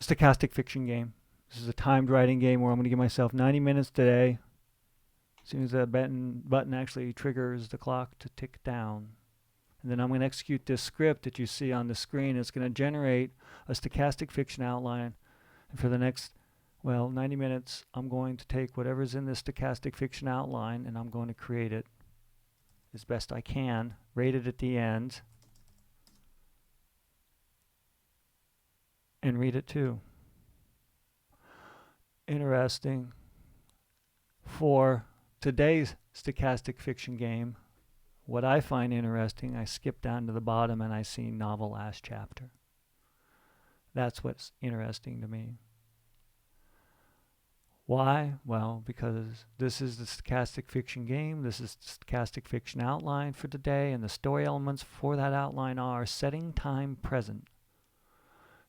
stochastic fiction game. This is a timed writing game where I'm going to give myself 90 minutes today. As soon as that button actually triggers the clock to tick down. And then I'm going to execute this script that you see on the screen. It's going to generate a stochastic fiction outline. And for the next, 90 minutes, I'm going to take whatever's in this stochastic fiction outline and I'm going to create it as best I can, rate it at the end, and read it too. Interesting. For today's stochastic fiction game, what I find interesting, I skip down to the bottom and I see novel last chapter. That's what's interesting to me. Why? Well, because this is the stochastic fiction game. This is the stochastic fiction outline for today, and the story elements for that outline are setting, time, present,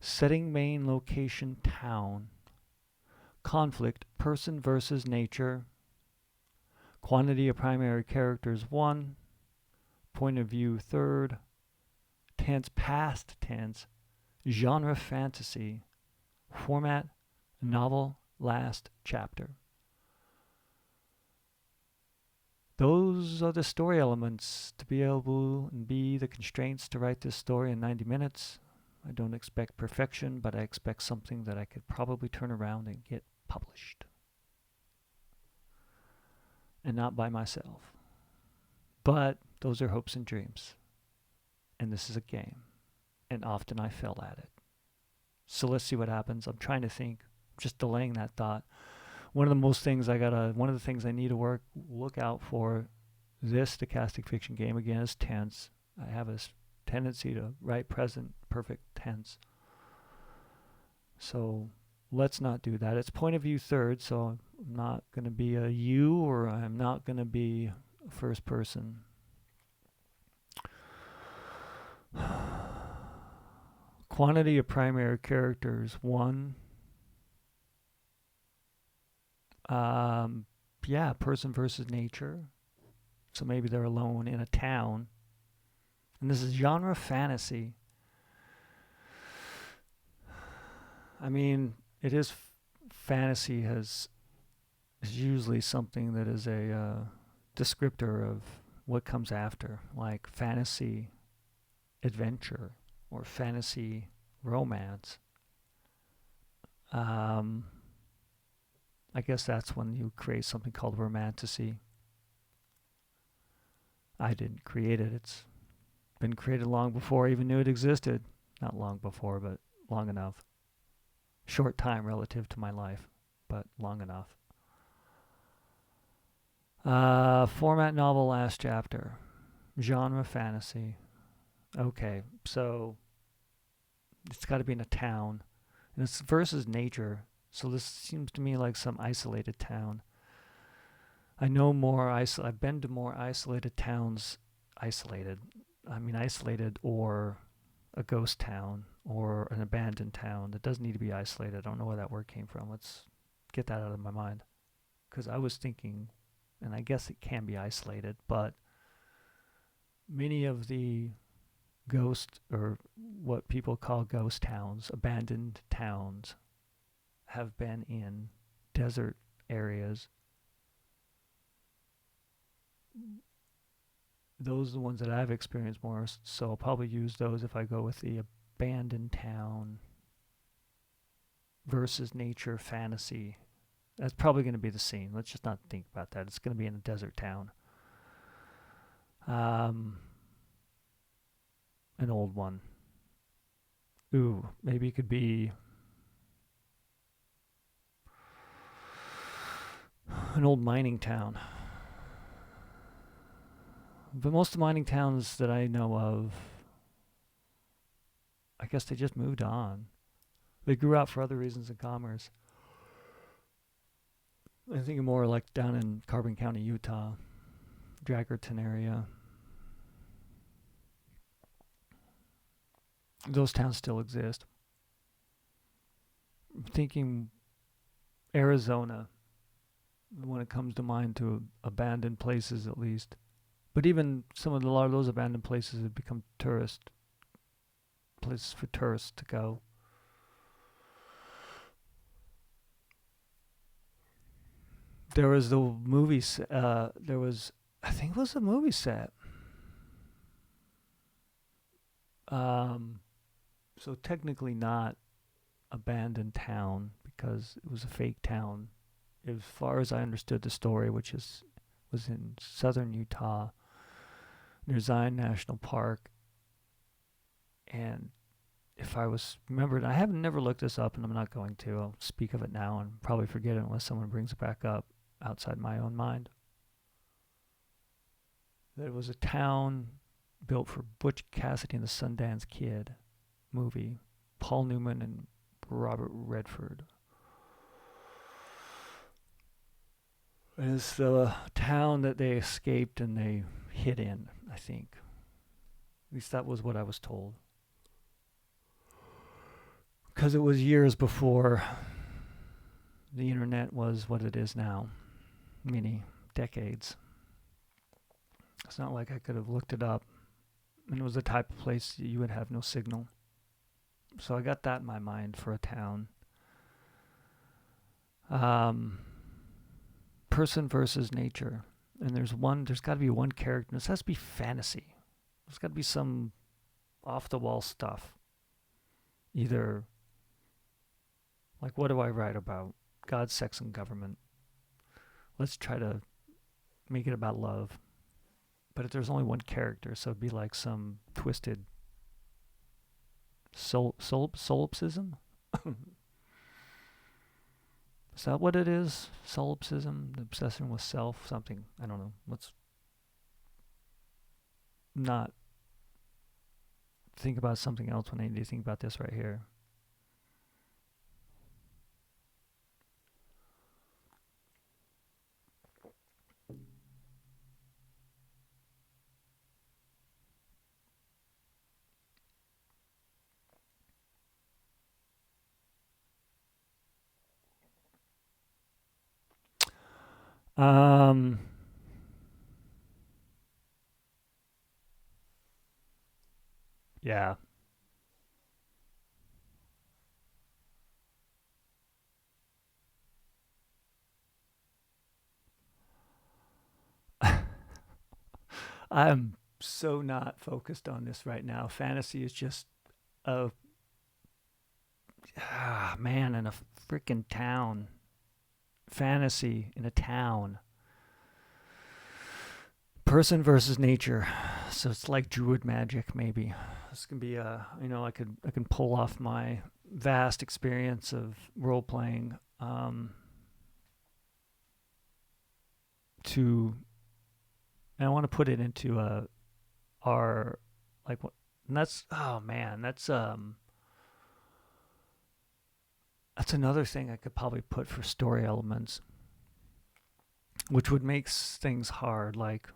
setting, main, location, town, conflict, person versus nature, quantity of primary characters 1, point of view third, tense, past tense, genre fantasy, format novel last chapter. Those are the story elements to be able and be the constraints to write this story in 90 minutes. I don't expect perfection, but I expect something that I could probably turn around and get published. And not by myself. But those are hopes and dreams. And this is a game. And often I fail at it. So let's see what happens. I'm trying to think, just delaying that thought. One of the things I need to look out for this stochastic fiction game, again, is tense. I have a tendency to write present perfect tense. So let's not do that. It's point of view third, so I'm not going to be a you, or I'm not going to be first person. Quantity of primary characters 1. Person versus nature. So maybe they're alone in a town. And this is genre fantasy. I mean, it is fantasy is usually something that is a descriptor of what comes after, like fantasy adventure or fantasy romance. I guess that's when you create something called romantasy. I didn't create it. It's been created long before I even knew it existed. Not long before, but long enough. Short time relative to my life, but long enough. Format novel last chapter. Genre fantasy. Okay, so it's got to be in a town. And it's versus nature. So this seems to me like some isolated town. I've been to more isolated towns. Isolated or a ghost town or an abandoned town that doesn't need to be isolated. I don't know where that word came from. Let's get that out of my mind. Because I was thinking, and I guess it can be isolated, but many of the ghost, or what people call ghost towns, abandoned towns, have been in desert areas. Those are the ones that I've experienced more, so I'll probably use those if I go with the abandoned town versus nature fantasy. That's probably going to be the scene. Let's just not think about that. It's going to be in a desert town. An old one. Ooh, maybe it could be an old mining town. But most of the mining towns that I know of, I guess they just moved on. They grew out for other reasons than commerce. I think more like down in Carbon County, Utah, Dragerton area. Those towns still exist. I'm thinking Arizona, when it comes to mind, to abandoned places at least. But even a lot of those abandoned places have become places for tourists to go. There was the movie. There was, I think it was a movie set. So technically not abandoned town because it was a fake town. As far as I understood the story, which was in southern Utah near Zion National Park, and if I was remembered, I haven't never looked this up, and I'm not going to. I'll speak of it now and probably forget it unless someone brings it back up outside my own mind. That it was a town built for Butch Cassidy and the Sundance Kid movie, Paul Newman and Robert Redford. And it's the town that they escaped and they hid in, I think. At least that was what I was told. Because it was years before the internet was what it is now. Many decades. It's not like I could have looked it up. And it was the type of place you would have no signal. So I got that in my mind for a town. Person versus nature. And there's got to be one character. This has to be fantasy. There's got to be some off-the-wall stuff. Either, like, what do I write about? God, sex, and government. Let's try to make it about love. But if there's only one character, so it'd be like some twisted solipsism? Is that what it is? Solipsism? The obsession with self? Something. I don't know. Let's not think about something else when I need to think about this right here. Yeah. I'm so not focused on this right now. Fantasy is just a man in a freaking town. Fantasy in a town. Person versus nature. So it's like druid magic, maybe. This can be I can pull off my vast experience of role playing to, and I want to put it into our, like, what, and that's, oh man, that's another thing I could probably put for story elements, which would make things hard. Like,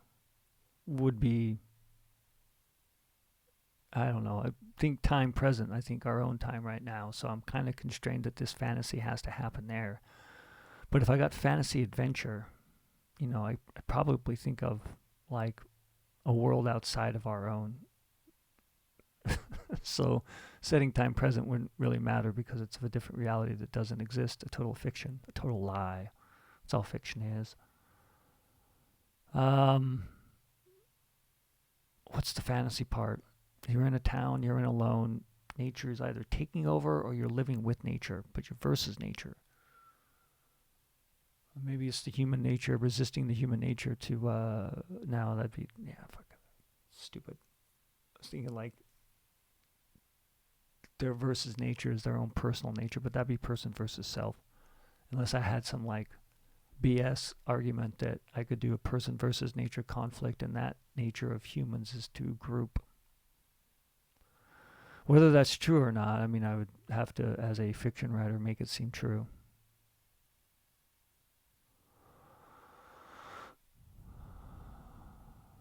would be, I don't know, I think time present, I think our own time right now, so I'm kind of constrained that this fantasy has to happen there. But if I got fantasy adventure, I probably think of like a world outside of our own. So setting time present wouldn't really matter because it's of a different reality that doesn't exist, a total fiction, a total lie. That's all fiction is. What's the fantasy part? You're in a town, you're in alone. Nature is either taking over or you're living with nature, but you're versus nature. Maybe it's the human nature resisting the human nature to, no, that'd be, fuck, stupid. I was thinking like their versus nature is their own personal nature, but that'd be person versus self. Unless I had some like BS argument that I could do a person versus nature conflict, and that nature of humans is to group. Whether that's true or not, I mean, I would have to, as a fiction writer, make it seem true.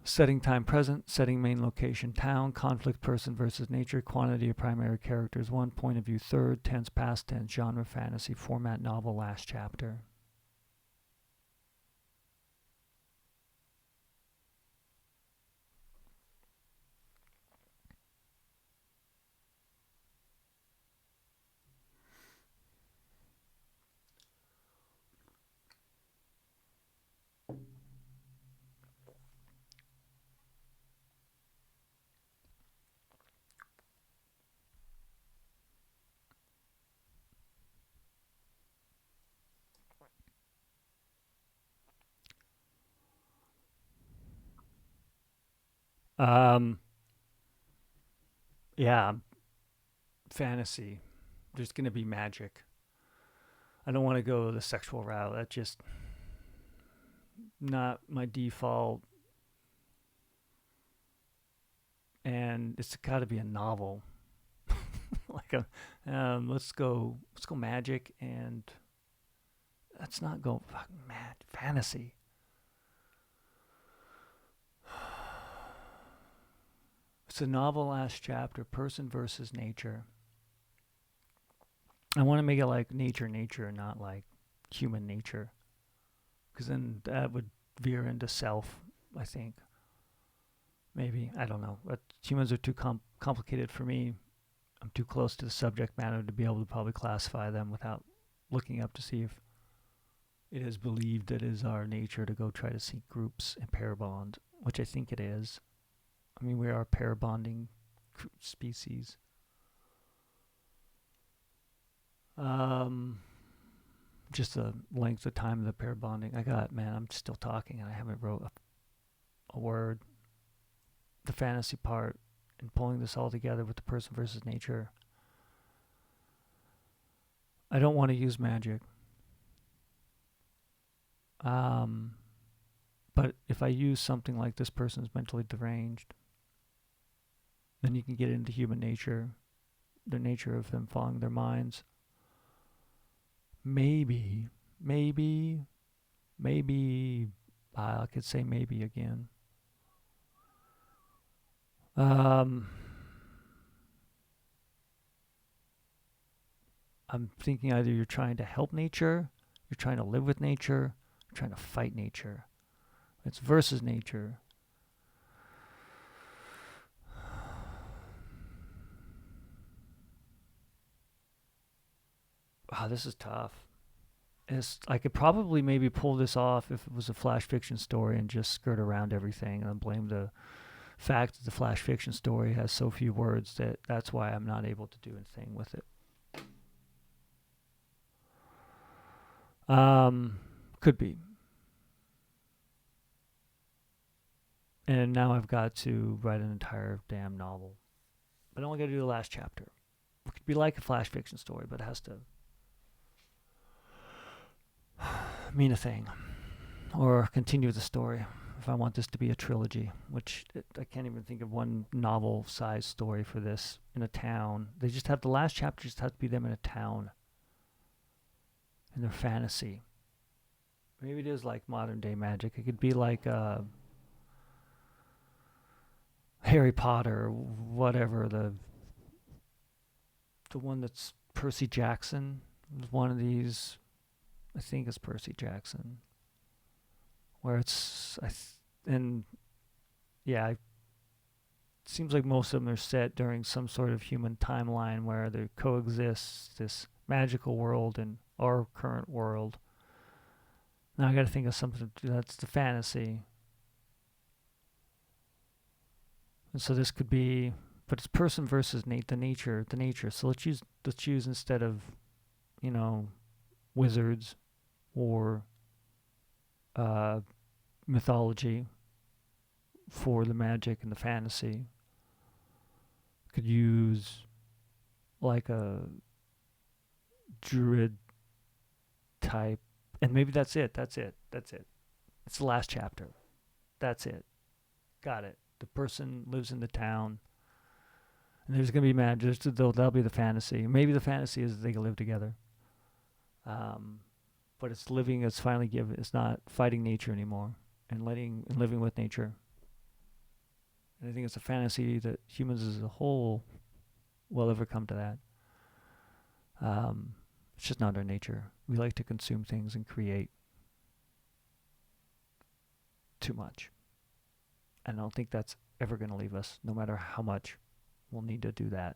Setting time present, setting main location town, conflict person versus nature, quantity of primary characters 1, point of view third, tense past tense, genre fantasy, format novel last chapter. Um, yeah, fantasy. There's going to be magic. I don't want to go the sexual route. That's just not my default. And it's got to be a novel. Like let's go magic, and let's not go fucking mad fantasy. It's a novel last chapter, person versus nature. I want to make it like nature, not like human nature, because then that would veer into self. I think maybe I don't know. But humans are too complicated for me. I'm too close to the subject matter to be able to probably classify them without looking up to see if it is believed it is our nature to go try to seek groups and pair bond, which I think it is. I mean, we are a pair bonding species. Um, just the length of time of the pair bonding. I'm still talking and I haven't wrote a word. The fantasy part and pulling this all together with the person versus nature. I don't want to use magic. But if I use something like this person is mentally deranged, then you can get into human nature, the nature of them following their minds. Maybe, I could say maybe again. I'm thinking either you're trying to help nature, you're trying to live with nature, you're trying to fight nature. It's versus nature. Wow, this is tough. I could probably maybe pull this off if it was a flash fiction story and just skirt around everything and blame the fact that the flash fiction story has so few words that's why I'm not able to do anything with it. Could be. And now I've got to write an entire damn novel. But I only got to do the last chapter. It could be like a flash fiction story, but it has to mean a thing. Or continue the story if I want this to be a trilogy, which I can't even think of one novel-sized story for this in a town. They just have the last chapter just have to be them in a town. In their fantasy. Maybe it is like modern day magic. It could be like Harry Potter or whatever, the one that's Percy Jackson. One of these, I think it's Percy Jackson, where it's and yeah, it seems like most of them are set during some sort of human timeline where there coexists this magical world and our current world. Now I got to think of something that's the fantasy. And so this could be, but it's person versus the nature. So let's choose instead of, wizards or mythology for the magic and the fantasy. Could use like a druid type, and maybe that's it. It's the last chapter. That's it. Got it. The person lives in the town, and there's gonna be magic. That'll be the fantasy. Maybe the fantasy is that they can live together. But it's living. It's finally It's not fighting nature anymore, and living with nature. And I think it's a fantasy that humans as a whole will ever come to that. It's just not our nature. We like to consume things and create too much. And I don't think that's ever going to leave us, no matter how much we'll need to do that.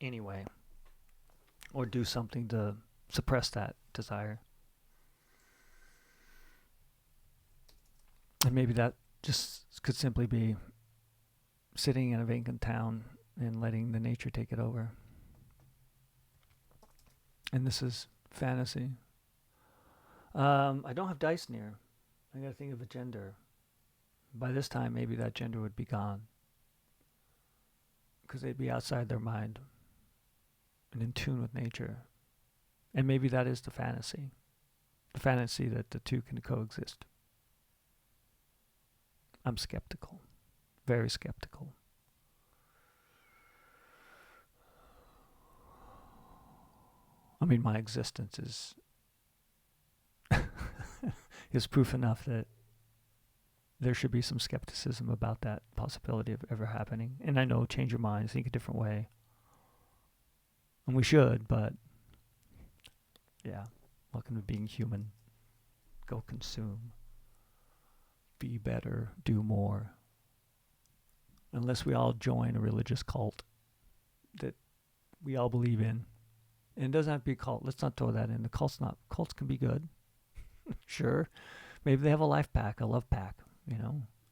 Anyway, or do something to suppress that desire. And maybe that just could simply be sitting in a vacant town and letting the nature take it over. And this is fantasy. I don't have dice near. I gotta think of a gender. By this time, maybe that gender would be gone because they'd be outside their mind and in tune with nature. And maybe that is the fantasy that the two can coexist. I'm skeptical, very skeptical. I mean, my existence is proof enough that there should be some skepticism about that possibility of ever happening. And I know, change your mind, think a different way. And we should, but yeah, welcome to being human. Go consume. Be better. Do more. Unless we all join a religious cult that we all believe in. And it doesn't have to be a cult. Let's not throw that in. Cults can be good. Sure. Maybe they have a life pack, a love pack,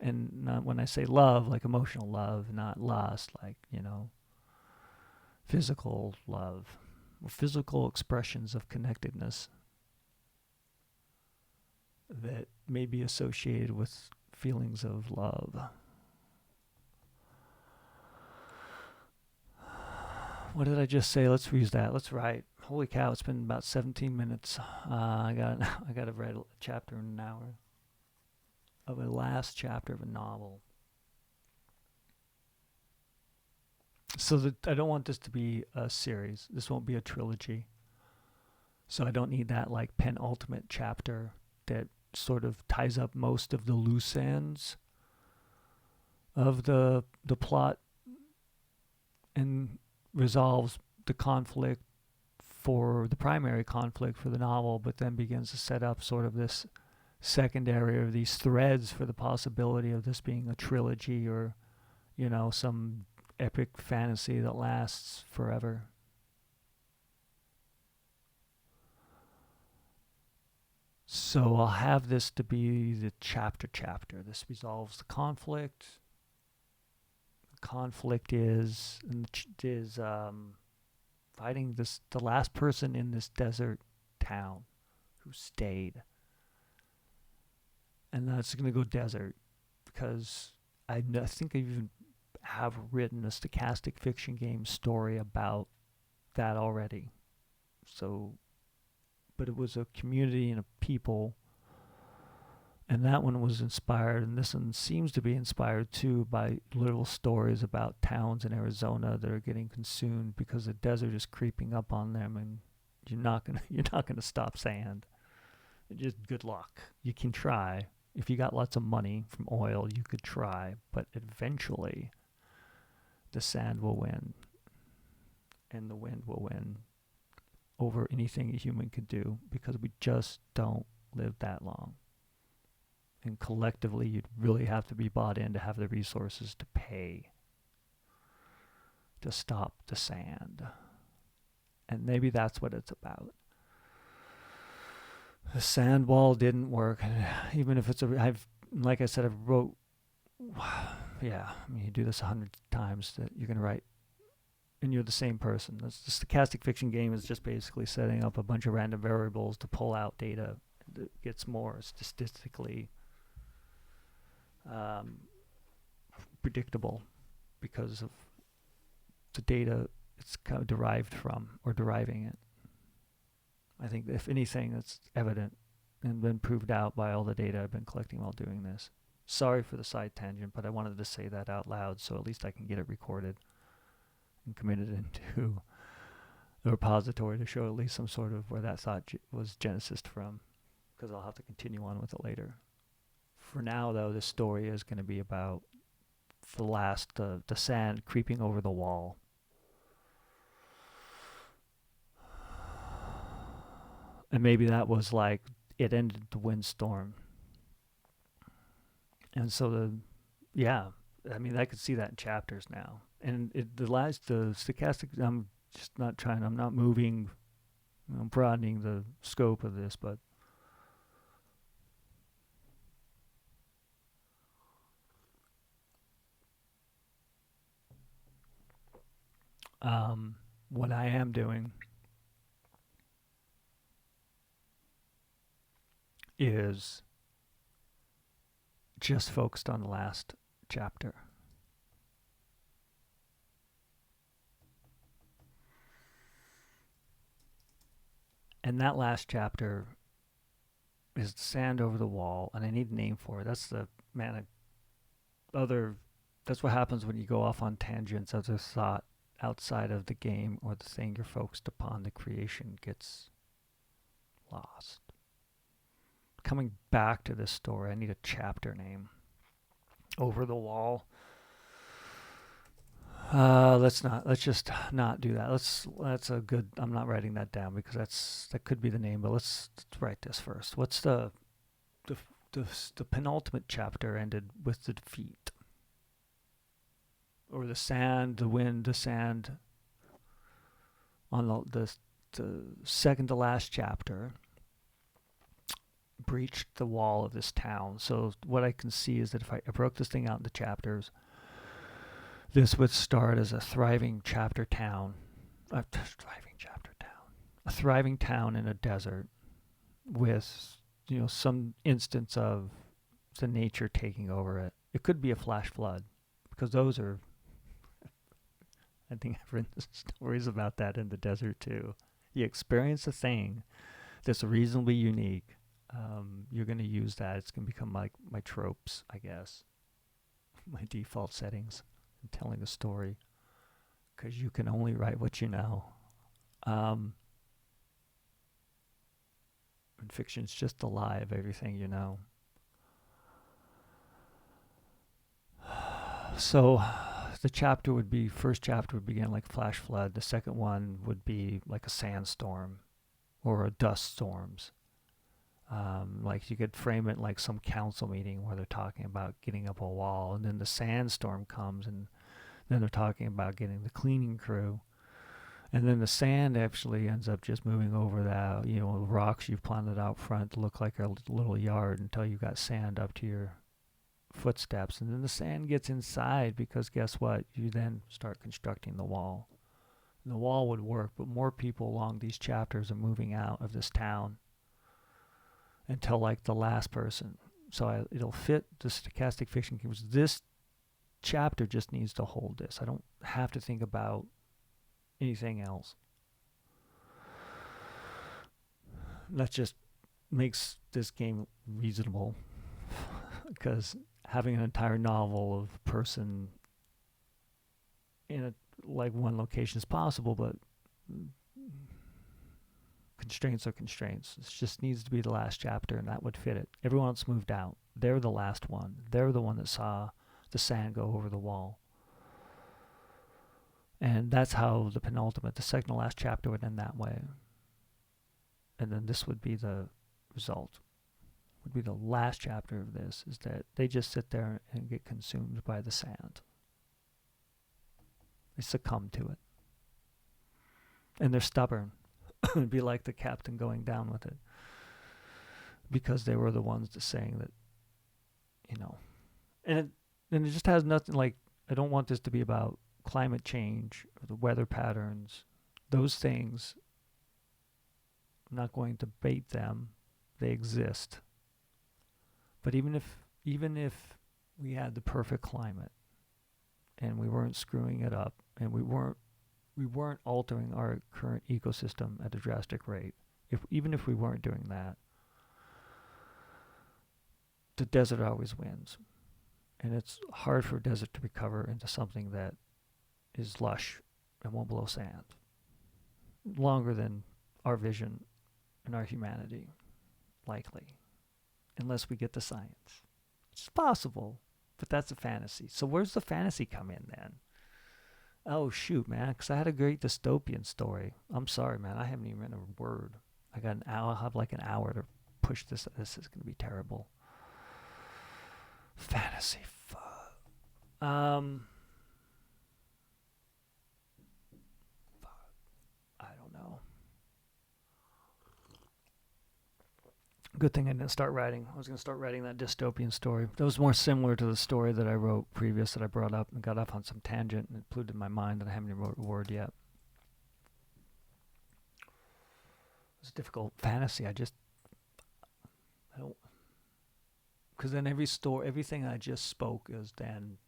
And not, when I say love, like emotional love, not lust, like, physical love, or physical expressions of connectedness that may be associated with feelings of love. What did I just say? Let's reuse that. Let's write. Holy cow! It's been about 17 minutes. I got to write a chapter in an hour of a last chapter of a novel. So that I don't want this to be a series. This won't be a trilogy. So I don't need that like penultimate chapter that sort of ties up most of the loose ends of the plot and resolves the conflict for the primary conflict for the novel, but then begins to set up sort of this secondary or these threads for the possibility of this being a trilogy or, some epic fantasy that lasts forever. So I'll have this to be the chapter. This resolves the conflict. The conflict is fighting the last person in this desert town who stayed. And that's going to go desert because I think I even have written a stochastic fiction game story about that already. So, but it was a community and a people, and that one was inspired, and this one seems to be inspired too by little stories about towns in Arizona that are getting consumed because the desert is creeping up on them, and you're not gonna stop sand. Just good luck. You can try. If you got lots of money from oil, you could try, but eventually the sand will win and the wind will win over anything a human could do because we just don't live that long. And collectively, you'd really have to be bought in to have the resources to pay to stop the sand. And maybe that's what it's about. The sand wall didn't work. Even if like I said, I've wrote, you do this 100 times that you're going to write, and you're the same person. The stochastic fiction game is just basically setting up a bunch of random variables to pull out data that gets more statistically predictable because of the data it's kind of derived from or deriving it. I think if anything, that's evident and been proved out by all the data I've been collecting while doing this. Sorry for the side tangent, but I wanted to say that out loud so at least I can get it recorded and committed into the repository to show at least some sort of where that thought was genesis from, because I'll have to continue on with it later. For now, though, this story is going to be about the sand creeping over the wall. And maybe that was like, it ended the windstorm. And so I could see that in chapters now. And the stochastic, I'm not moving, I'm broadening the scope of this, but what I am doing is just focused on the last chapter. And that last chapter is sand over the wall, and I need a name for it. That's the that's what happens when you go off on tangents of the thought outside of the game or the thing you're focused upon. The creation gets lost. Coming back to this story, I need a chapter name. Over the wall. Let's just not do that. That's a good. I'm not writing that down because that could be the name. But let's write this first. What's the penultimate chapter ended with the defeat, or the sand, the wind, the sand. On the second to last chapter, breached the wall of this town. So what I can see is that if I broke this thing out into chapters, this would start as a thriving town in a desert with, some instance of the nature taking over it. It could be a flash flood, because those are, I think I've written stories about that in the desert too. You experience a thing that's reasonably unique. You're going to use that. It's going to become like my tropes, I guess, my default settings. Telling a story, because you can only write what you know. And fiction's just the lie of everything you know. So the first chapter would begin like flash flood. The second one would be like a sandstorm or a dust storms. Like you could frame it like some council meeting where they're talking about getting up a wall, and then the sandstorm comes, and then they're talking about getting the cleaning crew, and then the sand actually ends up just moving over that, rocks you've planted out front to look like a little yard until you got sand up to your footsteps, and then the sand gets inside, because guess what? You then start constructing the wall. And the wall would work, but more people along these chapters are moving out of this town until like the last person. So it'll fit the stochastic fiction games. This chapter just needs to hold this. I don't have to think about anything else. That just makes this game reasonable, because having an entire novel of person in one location is possible, but constraints are constraints. It just needs to be the last chapter, and that would fit it. Everyone else moved out. They're the last one. They're the one that saw the sand go over the wall. And that's how the second to last chapter would end that way. And then this would be the result. Would be the last chapter of this, is that they just sit there and get consumed by the sand. They succumb to it. And they're stubborn. It'd be like the captain going down with it, because they were the ones that saying that, and it just has nothing, like, I don't want this to be about climate change or the weather patterns. Those things, I'm not going to bait them. They exist. But even if we had the perfect climate and we weren't screwing it up, and we weren't altering our current ecosystem at a drastic rate, even if we weren't doing that, the desert always wins. And it's hard for a desert to recover into something that is lush and won't blow sand. Longer than our vision and our humanity, likely. Unless we get the science. It's possible, but that's a fantasy. So where's the fantasy come in then? Oh, shoot, man, because I had a great dystopian story. I'm sorry, man, I haven't even written a word. I got an hour. I'll have like an hour to push this. This is going to be terrible. Fantasy. I don't know. Good thing I didn't start writing. I was going to start writing that dystopian story. That was more similar to the story that I wrote previous, that I brought up and got off on some tangent and it polluted my mind that I haven't even wrote a word yet. It's a difficult fantasy. Because then everything I just spoke is then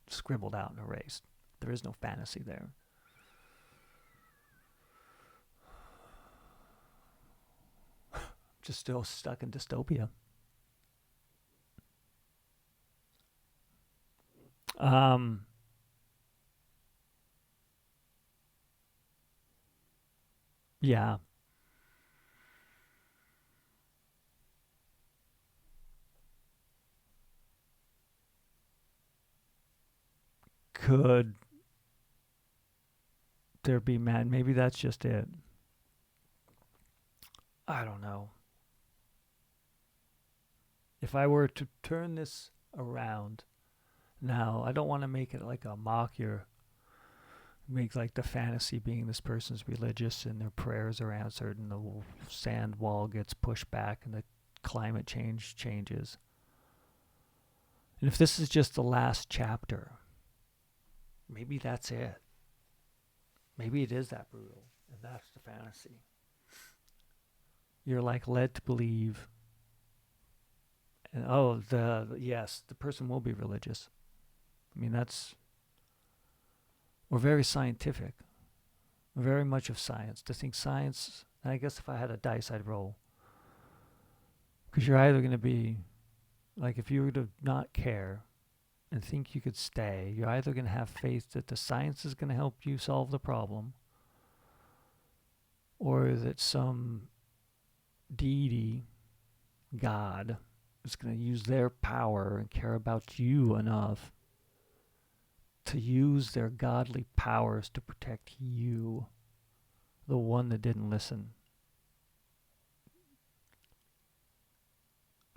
scribbled out and erased. There is no fantasy there. Just still stuck in dystopia. Yeah. Could there be man? Maybe that's just it. I don't know. If I were to turn this around now, I don't want to make it like a mock your make like the fantasy being this person's religious and their prayers are answered and the sand wall gets pushed back and the climate change changes. And if this is just the last chapter, maybe that's it. Maybe it is that brutal, and that's the fantasy. You're like led to believe, and yes, the person will be religious. I mean, we're very scientific. We're very much of science. To think science, and I guess if I had a dice, I'd roll. Because you're either going to be, like if you were to not care and think you could stay, you're either going to have faith that the science is going to help you solve the problem, or that some deity, God, is going to use their power and care about you enough to use their godly powers to protect you, the one that didn't listen.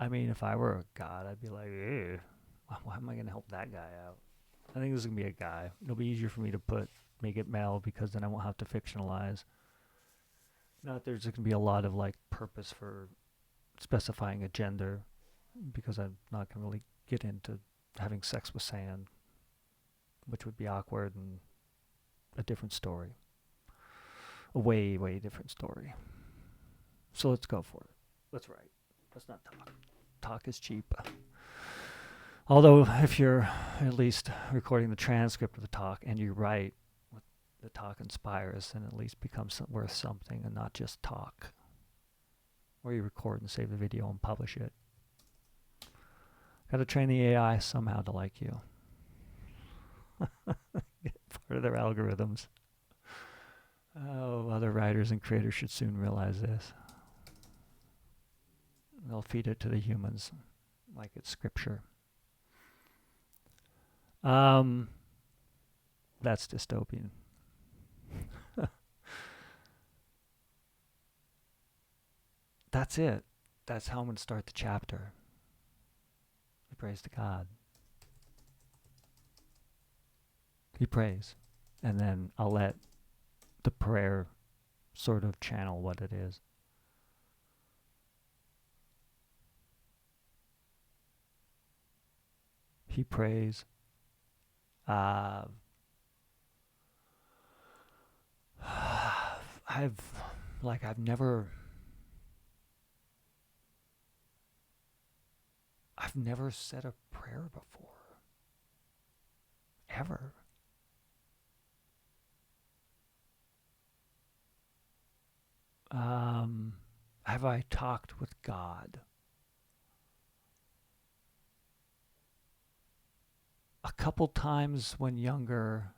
I mean, if I were a god, I'd be like, ew, why am I going to help that guy out? I think this is going to be a guy. It'll be easier for me to make it male because then I won't have to fictionalize. Not there's going to be a lot of like purpose for specifying a gender because I'm not going to really get into having sex with sand, which would be awkward and a different story. A way, way different story. So let's go for it. Let's write. Let's not talk. Talk is cheap. Although if you're at least recording the transcript of the talk and you write what the talk inspires, then at least becomes worth something and not just talk. Or you record and save the video and publish it. Got to train the AI somehow to like you. Part of their algorithms. Oh, other writers and creators should soon realize this. They'll feed it to the humans like it's scripture. That's dystopian. That's it. That's how I'm going to start the chapter. He prays to God. He prays. And then I'll let the prayer sort of channel what it is. He prays. I've never said a prayer before. Ever. Have I talked with God? A couple times when younger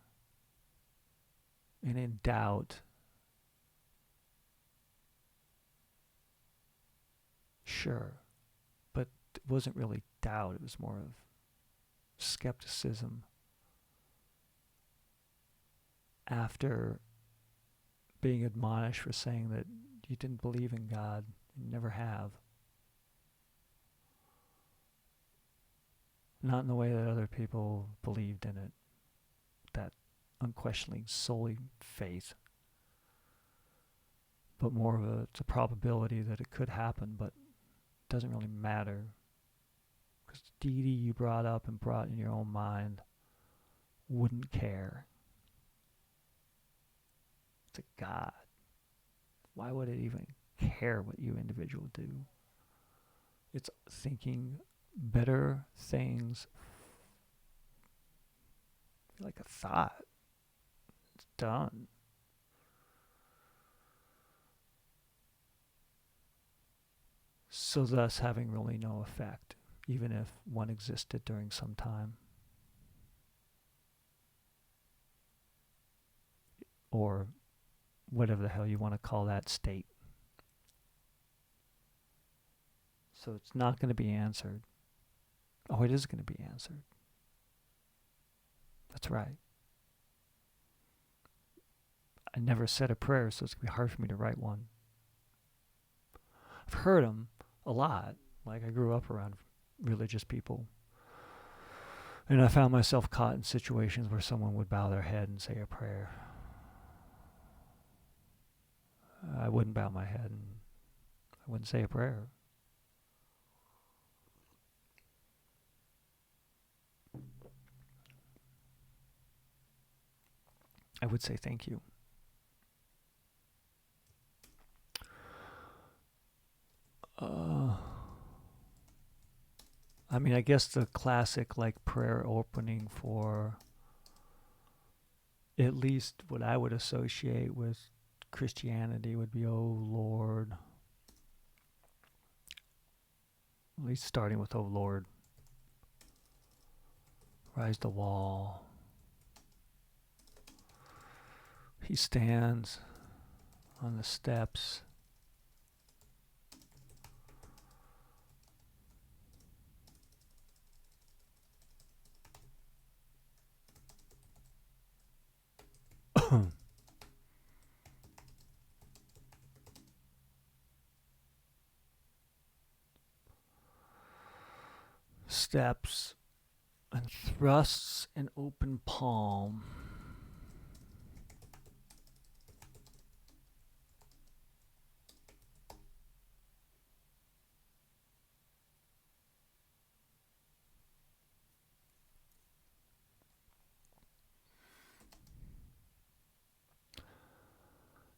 and in doubt. Sure. But it wasn't really doubt. It was more of skepticism. After being admonished for saying that you didn't believe in God, you never have. Not in the way that other people believed in it. That unquestioning solely faith. But more of it's a probability that it could happen, but it doesn't really matter. Because the deity you brought up and brought in your own mind wouldn't care. It's a God. Why would it even care what you individual do? It's thinking better things like a thought. It's done. So thus having really no effect, even if one existed during some time. Or whatever the hell you want to call that state. So it's not going to be answered. Oh, it is going to be answered. That's right. I never said a prayer, so it's going to be hard for me to write one. I've heard them a lot. Like, I grew up around religious people. And I found myself caught in situations where someone would bow their head and say a prayer. I wouldn't bow my head and I wouldn't say a prayer. I would say thank you. I mean, I guess the classic like prayer opening for at least what I would associate with Christianity would be, "Oh Lord." At least starting with, "Oh Lord, rise the wall." He stands on the steps. Steps and thrusts an open palm.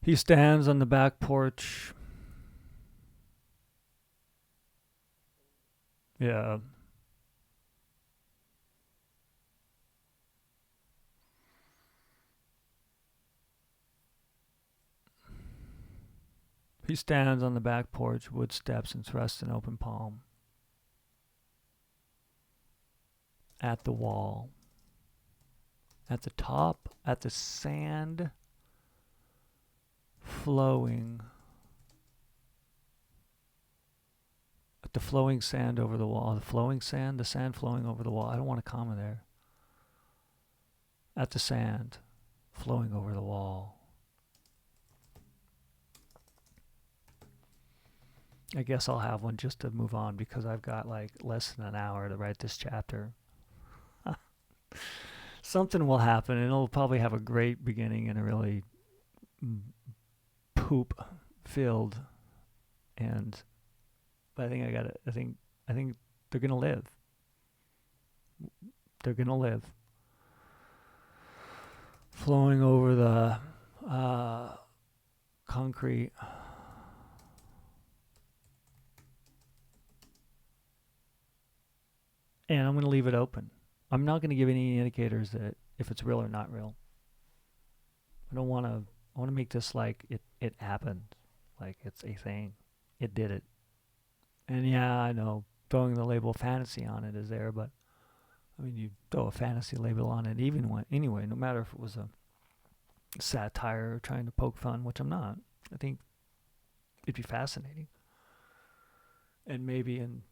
He stands on the back porch. Yeah. He stands on the back porch, wood steps, and thrusts an open palm at the wall. At the top, at the sand flowing. At the flowing sand over the wall. The flowing sand? The sand flowing over the wall. I don't want a comma there. At the sand flowing over the wall. I guess I'll have one just to move on because I've got like less than an hour to write this chapter. Something will happen and it'll probably have a great beginning and a really poop filled end. But I think they're gonna live. They're gonna live. Flowing over the concrete. And I'm going to leave it open. I'm not going to give any indicators that if it's real or not real. I want to make this like it happened. Like it's a thing. It did it. And yeah, I know throwing the label fantasy on it is there, but I mean, you throw a fantasy label on it anyway, no matter if it was a satire or trying to poke fun, which I'm not. I think it'd be fascinating. And maybe in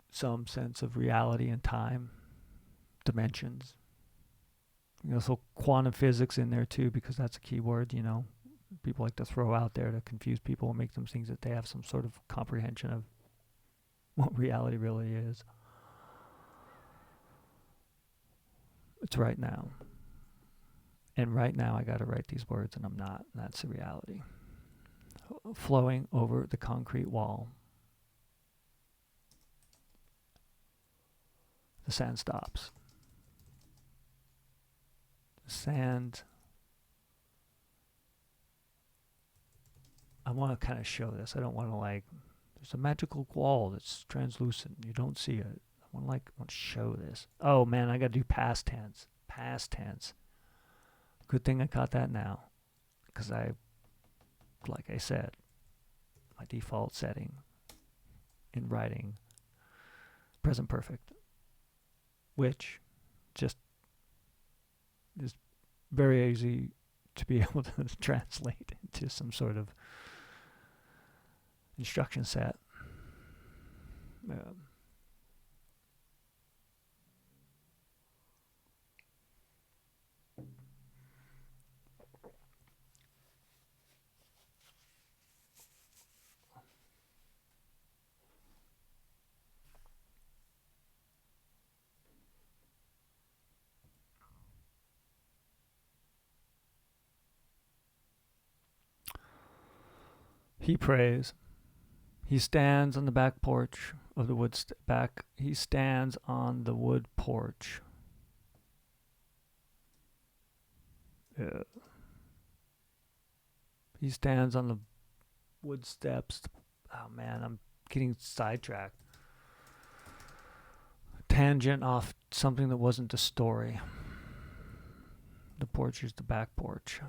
some sense of reality and time, dimensions. So quantum physics in there too, because that's a key word, people like to throw out there to confuse people and make them think that they have some sort of comprehension of what reality really is. It's right now. And right now I got to write these words and I'm not. And that's the reality. Flowing over the concrete wall. The sand stops. The sand. I want to kind of show this. I don't want to There's a magical wall that's translucent. You don't see it. I want to show this. Oh man, I got to do past tense. Past tense. Good thing I caught that now, because like I said, my default setting in writing present perfect, which just is very easy to be able to translate into some sort of instruction set. He prays. He stands on the back porch of the he stands on the wood porch. He stands on the wood steps. Oh man, I'm getting sidetracked. Tangent off something that wasn't the story. The porch is the back porch.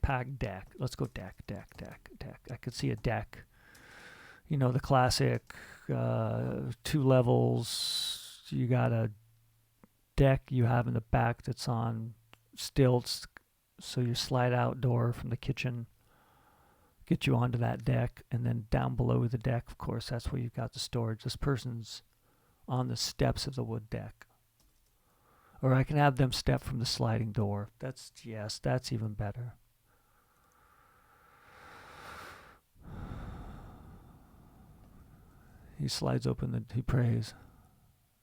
Pack deck. Let's go deck. I could see a deck. You know, the classic 2 levels. You got a deck you have in the back that's on stilts. So your slide out door from the kitchen get you onto that deck. And then down below the deck, of course, that's where you've got the storage. This person's on the steps of the wood deck. Or I can have them step from the sliding door. That's even better. He slides open he prays.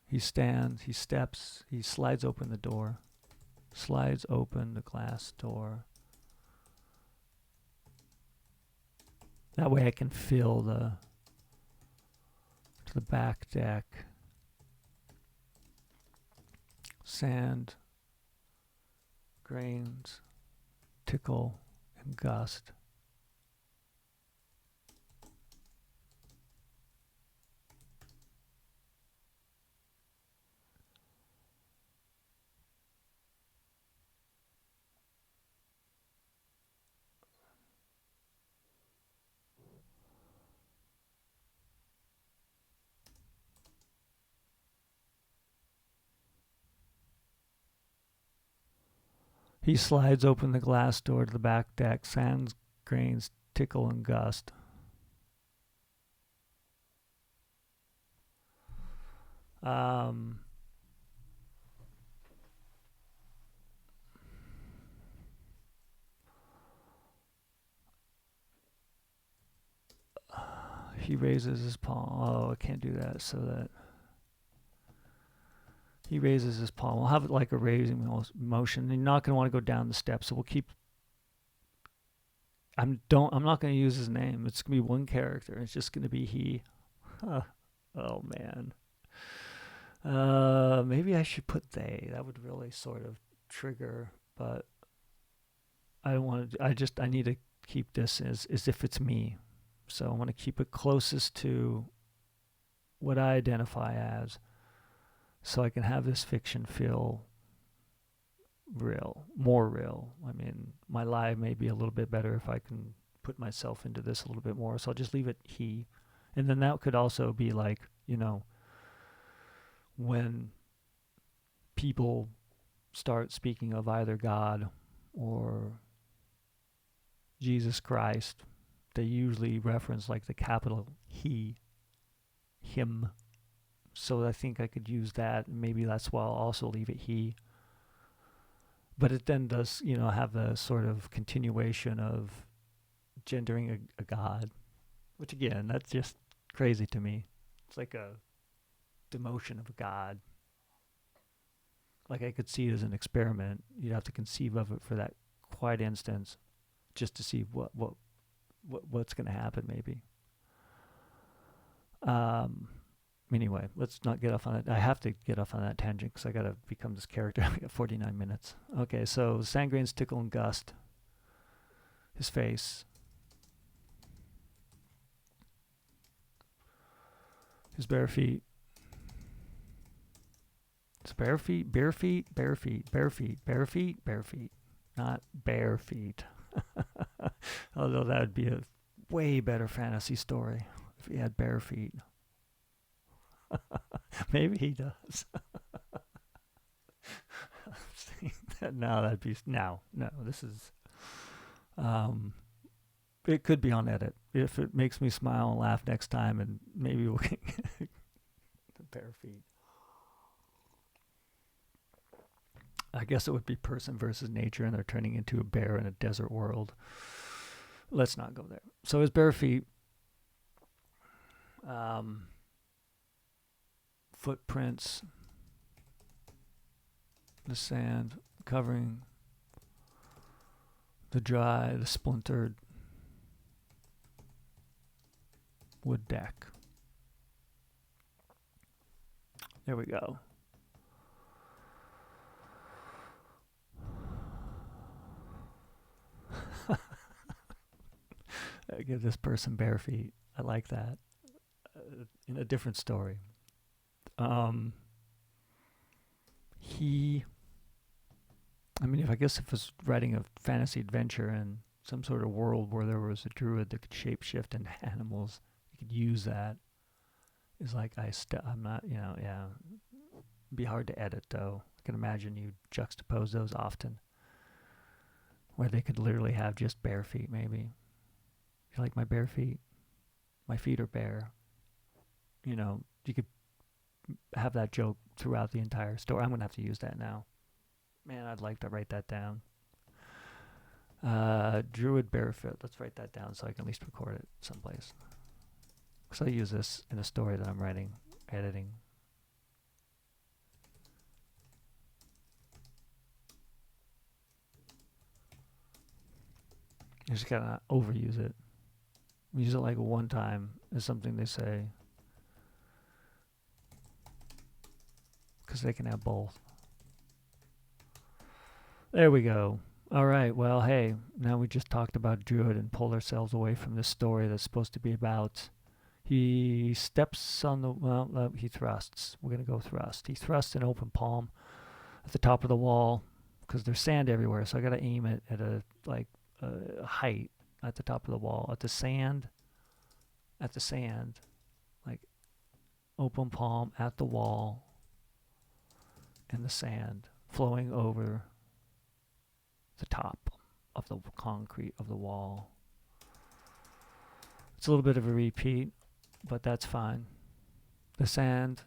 He stands, he steps, he slides open the door. Slides open the glass door. That way I can feel the back deck. Sand, grains, tickle, and gust. He slides open the glass door to the back deck. Sands, grains, tickle, and gust. He raises his palm. Oh, I can't do that. So that he raises his palm. We'll have it like a raising motion. You're not going to want to go down the steps, so we'll keep. I'm not going to use his name. It's going to be one character. It's just going to be he. Oh man. Maybe I should put they. That would really sort of trigger, but I don't want to. I need to keep this as if it's me. So I want to keep it closest to what I identify as, so I can have this fiction feel real, more real. I mean, my lie may be a little bit better if I can put myself into this a little bit more. So I'll just leave it he. And then that could also be like, you know, when people start speaking of either God or Jesus Christ, they usually reference like the capital he, him. So I think I could use that. Maybe that's why I'll also leave it he. But it then does, you know, have the sort of continuation of gendering a god, which again, that's just crazy to me. It's like a demotion of a god. Like I could see it as an experiment. You'd have to conceive of it for that quiet instance, just to see what's going to happen, maybe. Anyway, let's not get off on it. I have to get off on that tangent because I got to become this character. I got 49 minutes. Okay, so Sangrain's tickle and gust. His face. His bare feet. It's bare feet, bare feet, bare feet, bare feet, bare feet, bare feet. Not bare feet. Although that would be a way better fantasy story if he had bare feet. Maybe he does. No, that'd be no. This is. It could be on edit if it makes me smile and laugh next time, and maybe we'll get the bare feet. I guess it would be person versus nature, and they're turning into a bear in a desert world. Let's not go there. So his bare feet, footprints, the sand covering the splintered wood deck. There we go. I give this person bare feet. I like that. In a different story. If I was writing a fantasy adventure in some sort of world where there was a druid that could shapeshift into animals, you could use that. It's like I'm not, yeah. It'd be hard to edit though. I can imagine you juxtapose those often, where they could literally have just bare feet. Maybe you like my bare feet. My feet are bare. You could have that joke throughout the entire story. I'm gonna have to use that now. Man, I'd like to write that down. Druid barefoot. Let's write that down so I can at least record it someplace. Because I'll use this in a story that I'm writing, editing. You just gotta not overuse it. Use it like one time is something they say. Because they can have both. There we go. All right. Well, hey, now we just talked about Druid and pulled ourselves away from this story that's supposed to be about. He steps on the. He thrusts. We're going to go thrust. He thrusts an open palm at the top of the wall because there's sand everywhere. So I got to aim it at a height at the top of the wall. At the sand. Like open palm at the wall. And the sand flowing over the top of the concrete of the wall. It's a little bit of a repeat, but that's fine. The sand.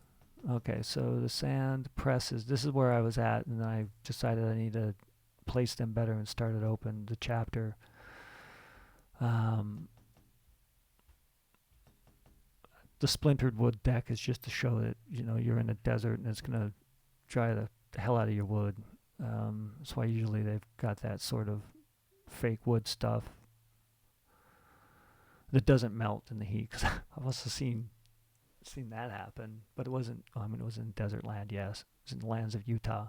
Okay, so the sand presses. This is where I was at, and then I decided I need to place them better and started open the chapter. The splintered wood deck is just to show that you're in a desert and it's gonna dry the hell out of your wood. That's why usually they've got that sort of fake wood stuff that doesn't melt in the heat. Because I've also seen that happen, but it wasn't. It was in desert land. Yes, it was in the lands of Utah,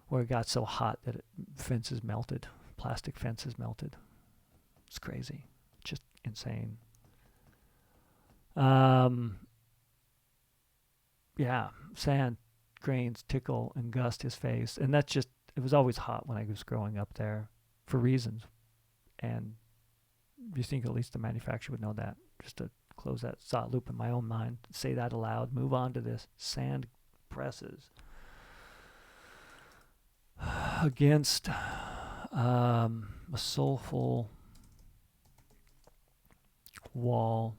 where it got so hot that fences melted, plastic fences melted. It's crazy, just insane. Yeah, sand grains tickle and gust his face, and that's just, it was always hot when I was growing up there for reasons, and you think at least the manufacturer would know that. Just to close that thought loop in my own mind, say that aloud, move on to this. Sand presses against a soulful wall,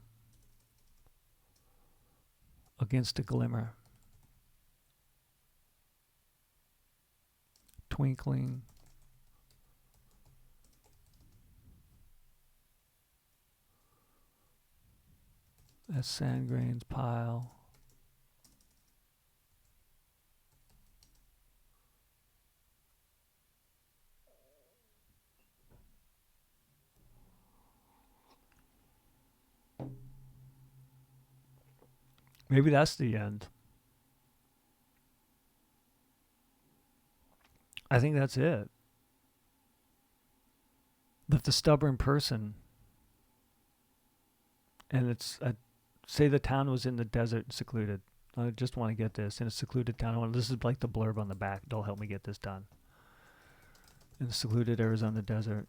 against a glimmer, twinkling, as sand grains pile. Maybe that's the end. I think that's it. That the stubborn person, and it's say the town was in the desert, secluded. I just want to get this in a secluded town. This is like the blurb on the back. It'll help me get this done. In the secluded Arizona desert.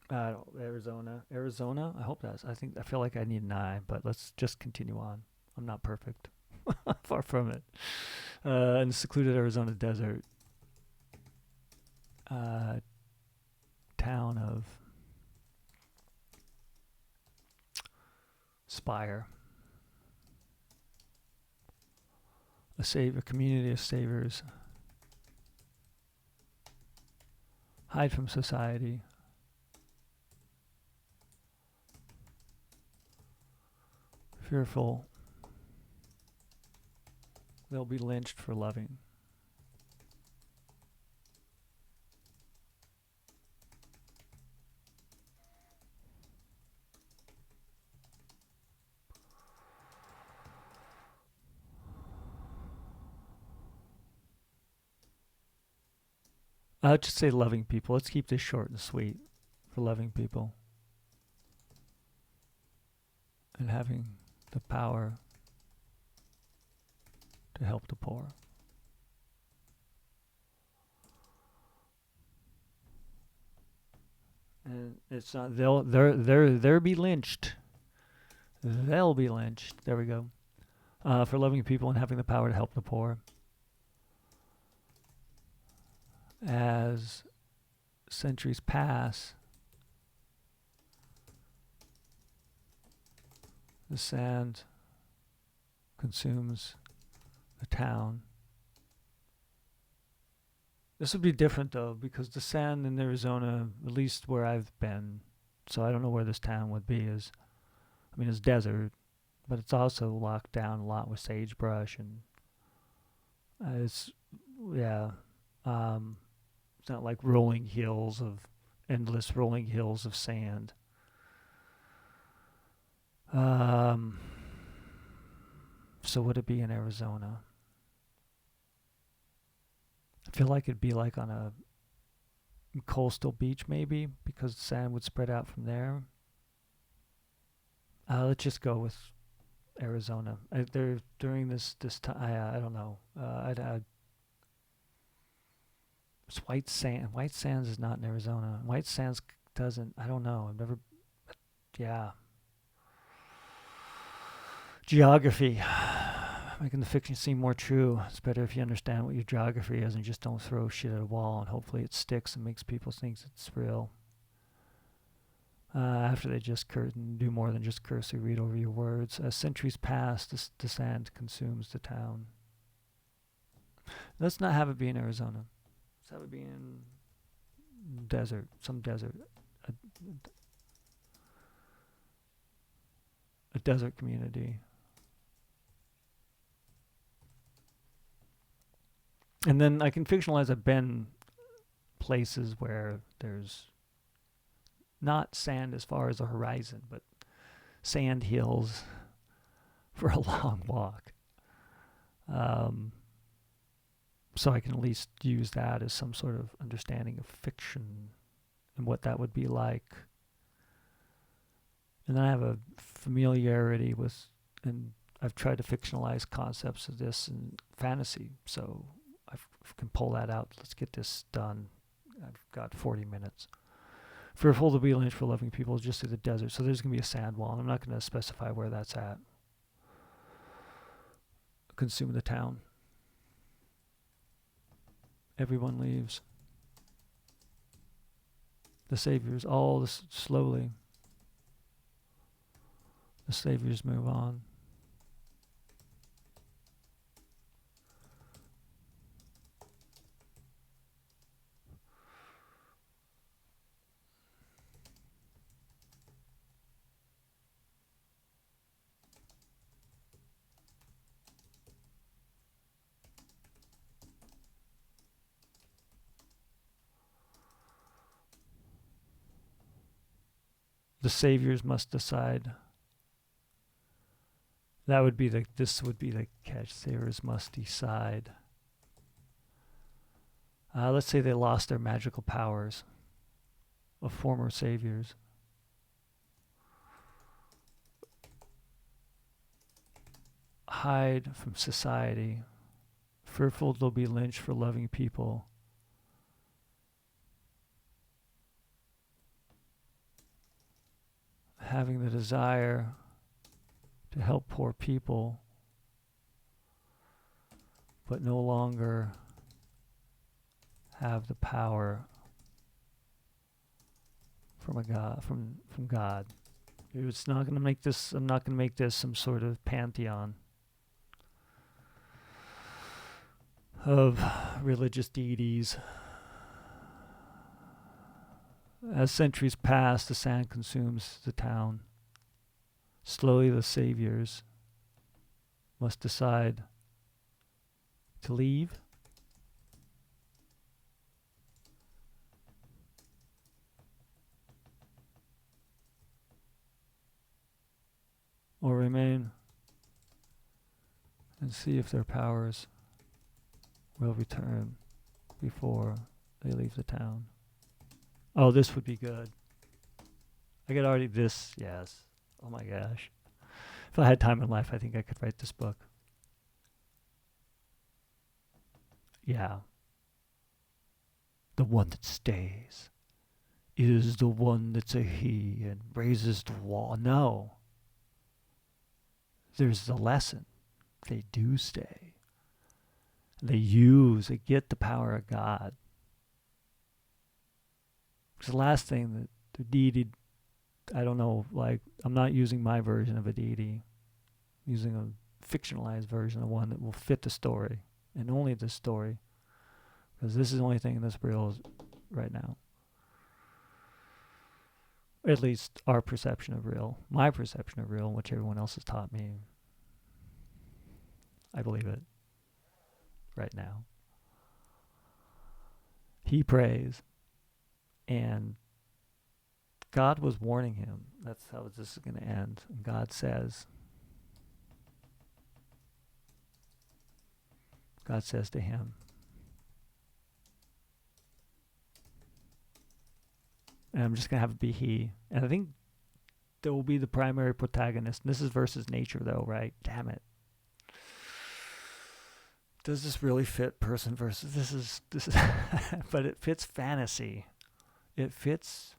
Arizona. I feel like I need an I, but let's just continue on. I'm not perfect. Far from it. In the secluded Arizona desert. Town of Spire. A community of savers. Hide from society. Fearful. They'll be lynched for loving. I'll just say loving people. Let's keep this short and sweet for loving people. And having the power to help the poor. And it's not they'll be lynched. They'll be lynched. There we go. For loving people and having the power to help the poor. As centuries pass, the sand consumes the town. This would be different though, because the sand in Arizona, at least where I've been, so I don't know where this town would be, it's desert, but it's also locked down a lot with sagebrush and it's not like endless rolling hills of sand. So would it be in Arizona? I feel like it'd be like on a coastal beach maybe, because the sand would spread out from there. Let's just go with Arizona. They're during this time. I don't know. It's white sand. White sands is not in Arizona. White sands doesn't. I don't know. I've never. Yeah. Geography. Making the fiction seem more true. It's better if you understand what your geography is and just don't throw shit at a wall and hopefully it sticks and makes people think it's real. After they just do more than just cursory read over your words. As centuries pass, the sand consumes the town. Let's not have it be in Arizona. Let's have it be in desert, some desert. A desert community. And then I can fictionalize I've been places where there's not sand as far as the horizon, but sand hills for a long walk. So I can at least use that as some sort of understanding of fiction and what that would be like. And then I have a familiarity with, and I've tried to fictionalize concepts of this in fantasy, so I can pull that out. Let's get this done. I've got 40 minutes. Fearful to be lynched for loving people, just to the desert. So there's going to be a sand wall. I'm not going to specify where that's at. Consume the town. Everyone leaves. The saviors, slowly. The saviors move on. The saviors must decide. This would be the catch. Saviors must decide. Let's say they lost their magical powers of former saviors. Hide from society, fearful they'll be lynched for loving people. Having the desire to help poor people, but no longer have the power from God. It's not going to make this. I'm not going to make this some sort of pantheon of religious deities. As centuries pass, the sand consumes the town. Slowly, the saviors must decide to leave or remain and see if their powers will return before they leave the town. Oh, this would be good. I could already this, yes. Oh my gosh. If I had time in life, I think I could write this book. Yeah. The one that stays is the one that's a he and raises the wall. No. There's the lesson. They do stay. They get the power of God. It's the last thing that the deity, I don't know, like, I'm not using my version of a deity. I'm using a fictionalized version of one that will fit the story, and only the story, because this is the only thing that's real right now. At least our perception of real, my perception of real, which everyone else has taught me. I believe it right now. He prays, and God was warning him. That's how this is going to end. And God says to him, and I'm just going to have it be he. And I think there will be the primary protagonist. And this is versus nature, though, right? Damn it. Does this really fit person versus this is but it fits fantasy. It fits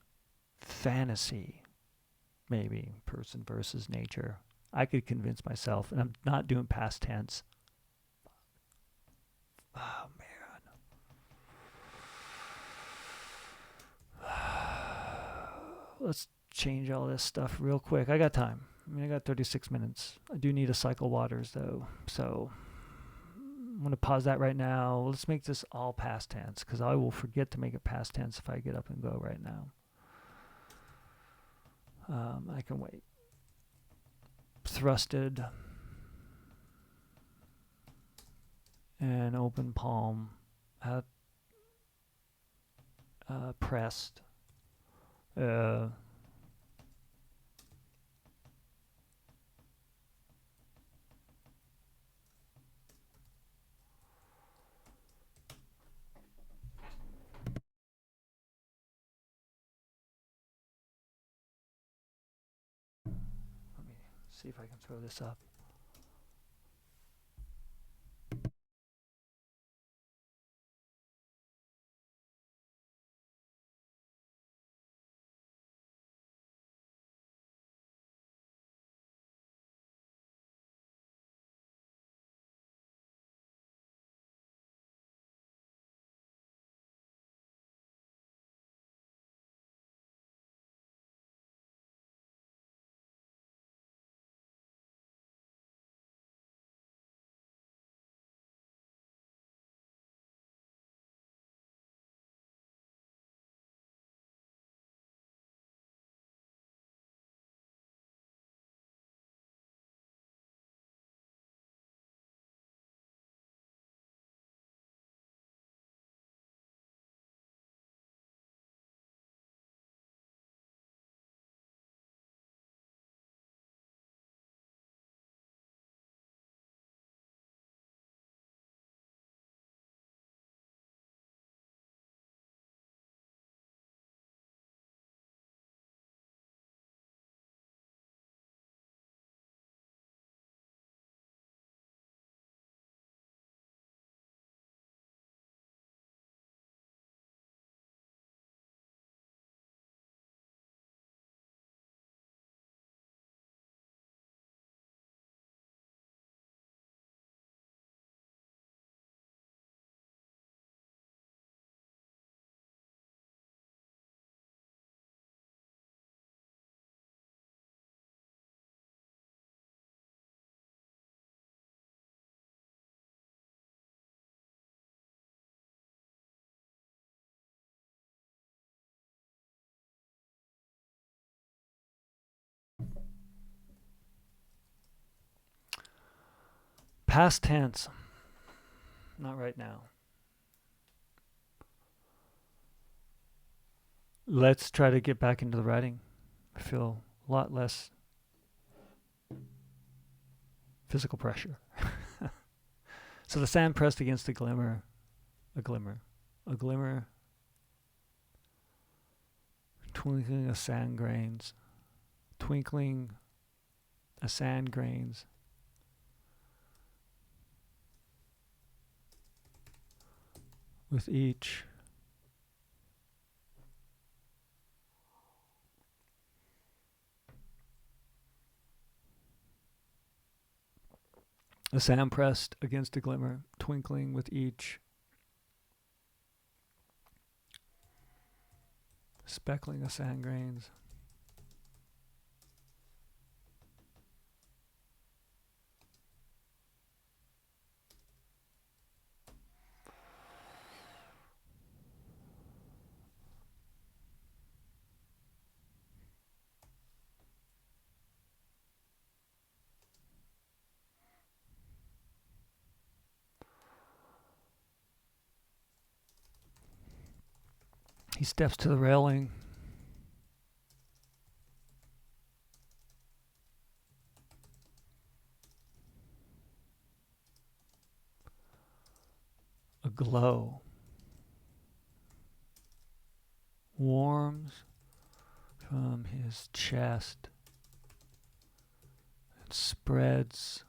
fantasy. Maybe person versus nature. I could convince myself, and I'm not doing past tense. Oh man. Let's change all this stuff real quick. I got time. I got 36 minutes. I do need to cycle waters though, so I'm going to pause that right now. Let's make this all past tense, because I will forget to make it past tense if I get up and go right now. I can wait. Thrusted and open palm at pressed. Let me see if I can throw this up. Past tense. Not right now. Let's try to get back into the writing. I feel a lot less physical pressure. So the sand pressed against a glimmer, twinkling of sand grains, with each a sand pressed against a glimmer, twinkling with each speckling of sand grains. He steps to the railing. A glow warms from his chest and spreads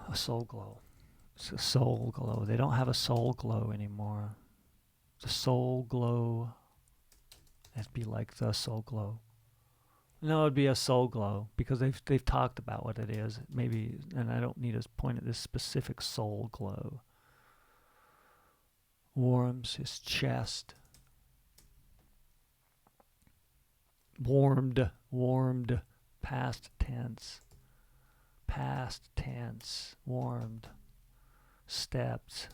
a soul glow. It's a soul glow. They don't have a soul glow anymore. The soul glow. It'd be like the soul glow. No, it'd be a soul glow because they've talked about what it is. Maybe, and I don't need to point at this specific soul glow. Warms his chest. Warmed, past tense, warmed, stepped.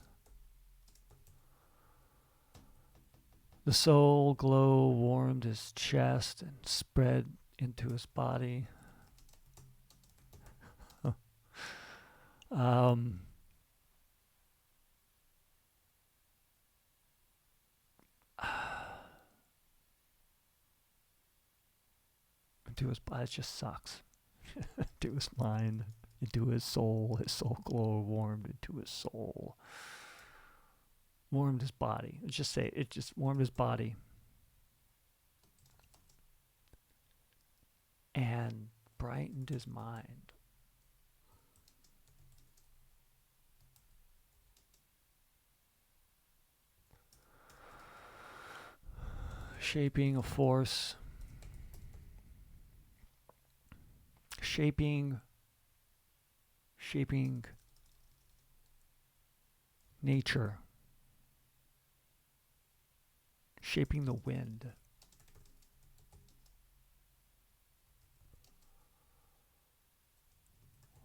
The soul glow warmed his chest and spread into his body. Into his body, it just sucks. Into his mind, into his soul glow warmed into his soul. Warmed his body. Let's just say it just warmed his body. And brightened his mind. Shaping a force. Shaping nature. Shaping the wind.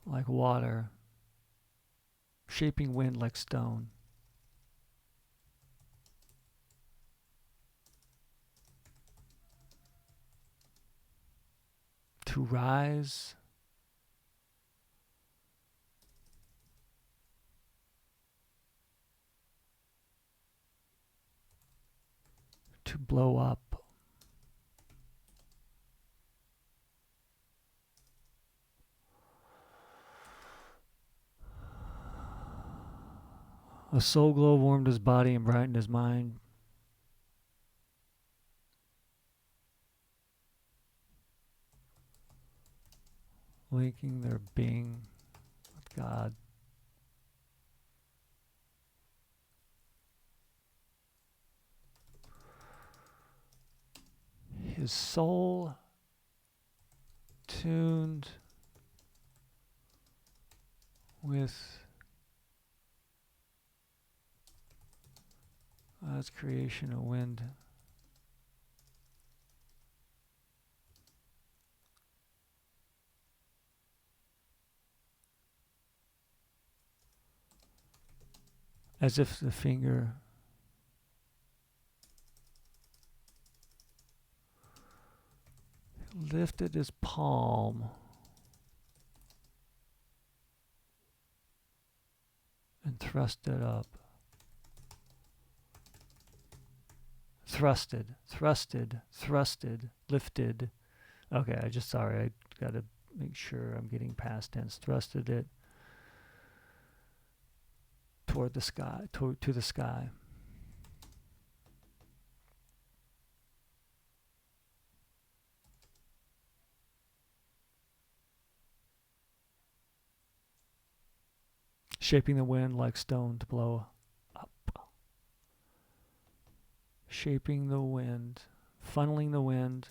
Like water. Shaping wind like stone. To rise. To blow up. A soul glow warmed his body and brightened his mind. Linking their being with God. His soul tuned with God's creation of wind. As if the finger lifted his palm and thrust it up. Thrusted, lifted. Okay, I gotta make sure I'm getting past tense. Thrusted it toward the sky, to the sky. Shaping the wind like stone to blow up. Shaping the wind, funneling the wind.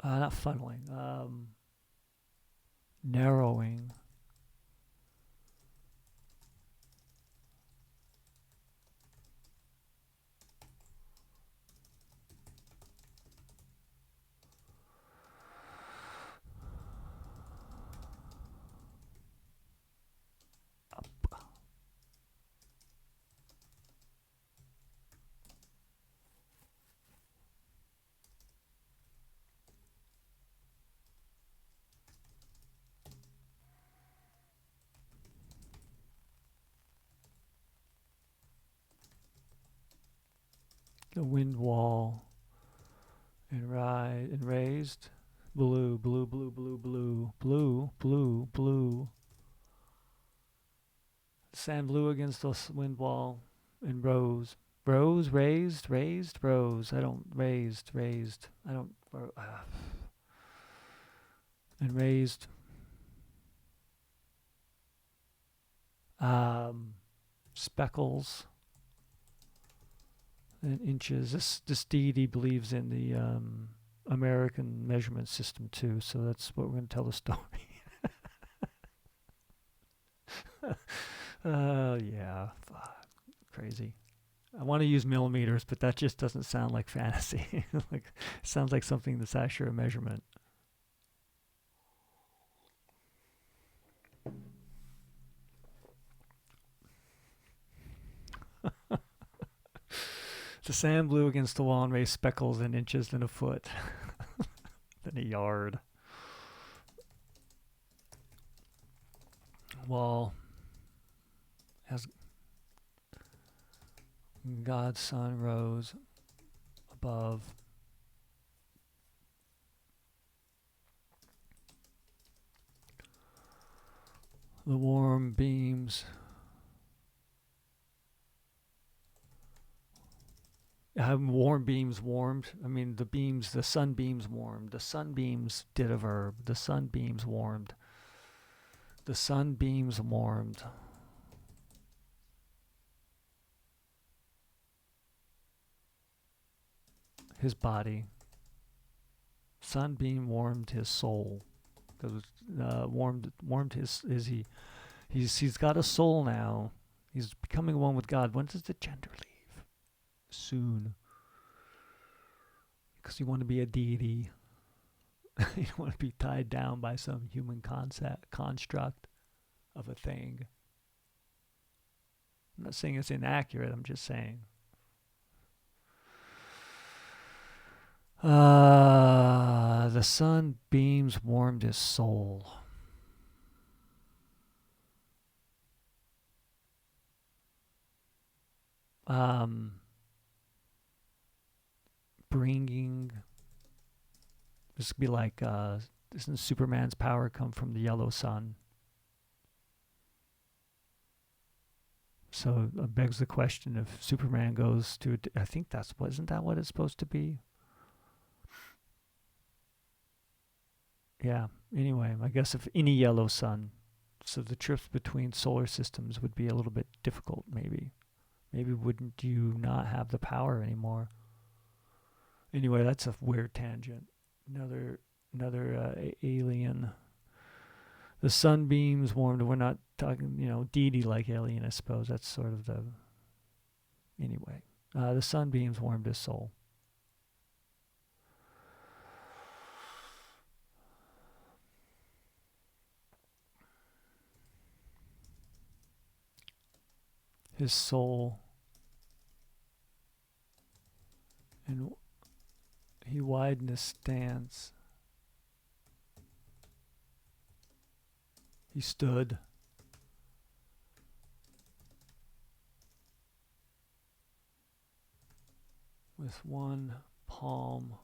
Not funneling. Narrowing. The wind wall and raised. Blue. Sand blew against the wind wall and rose. Raised. I don't, raised. I don't, and raised. Speckles and inches. This deity believes in the American measurement system too, so that's what we're going to tell the story. Yeah, crazy. I want to use millimeters, but that just doesn't sound like fantasy. Like, it sounds like something that's actually a measurement. The sand blew against the wall and raised speckles in inches than a foot, than a yard. Wall as God's sun rose above. The warm beams warm beams warmed. I mean, the sunbeams warmed. The sunbeams did a verb. The sunbeams warmed. The sunbeams warmed. His body. Sunbeam warmed his soul. Because warmed he's got a soul now. He's becoming one with God. When does the gender leave? Soon. Because you want to be a deity. You don't want to be tied down by some human construct of a thing. I'm not saying it's inaccurate. I'm just saying. The sunbeams warmed his soul. Bringing. This could be like, doesn't Superman's power come from the yellow sun? So it begs the question, if Superman goes to, I think isn't that what it's supposed to be? Yeah, anyway, I guess if any yellow sun, so the trips between solar systems would be a little bit difficult, maybe. Maybe wouldn't you not have the power anymore? Anyway, that's a weird tangent. Another alien. The sunbeams warmed. We're not talking, deity like alien, I suppose. That's sort of the. Anyway, the sunbeams warmed his soul. his soul, and he widened his stance. He stood. With one palm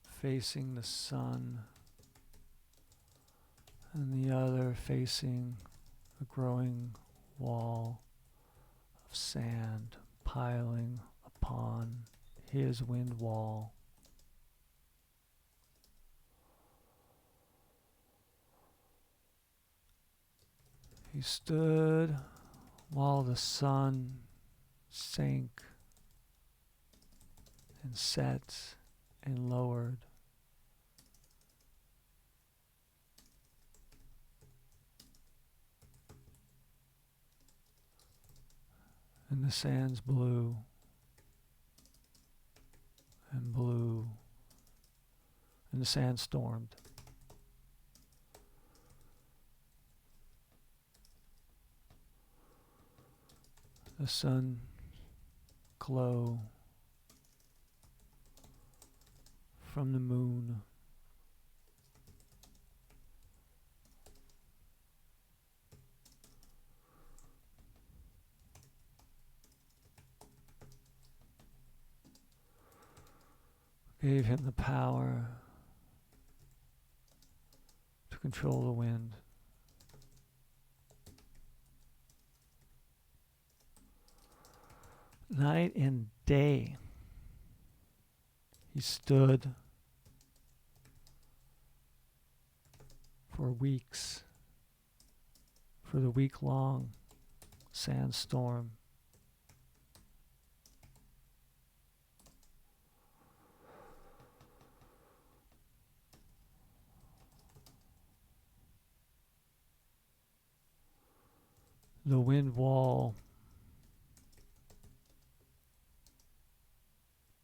facing the sun and the other facing a growing wall of sand piling upon his wind wall. He stood while the sun sank and set and lowered. And the sands blew and blew, and the sand stormed. The sun glow from the moon gave him the power to control the wind. Night and day, he stood for weeks, for the week-long sandstorm. The wind wall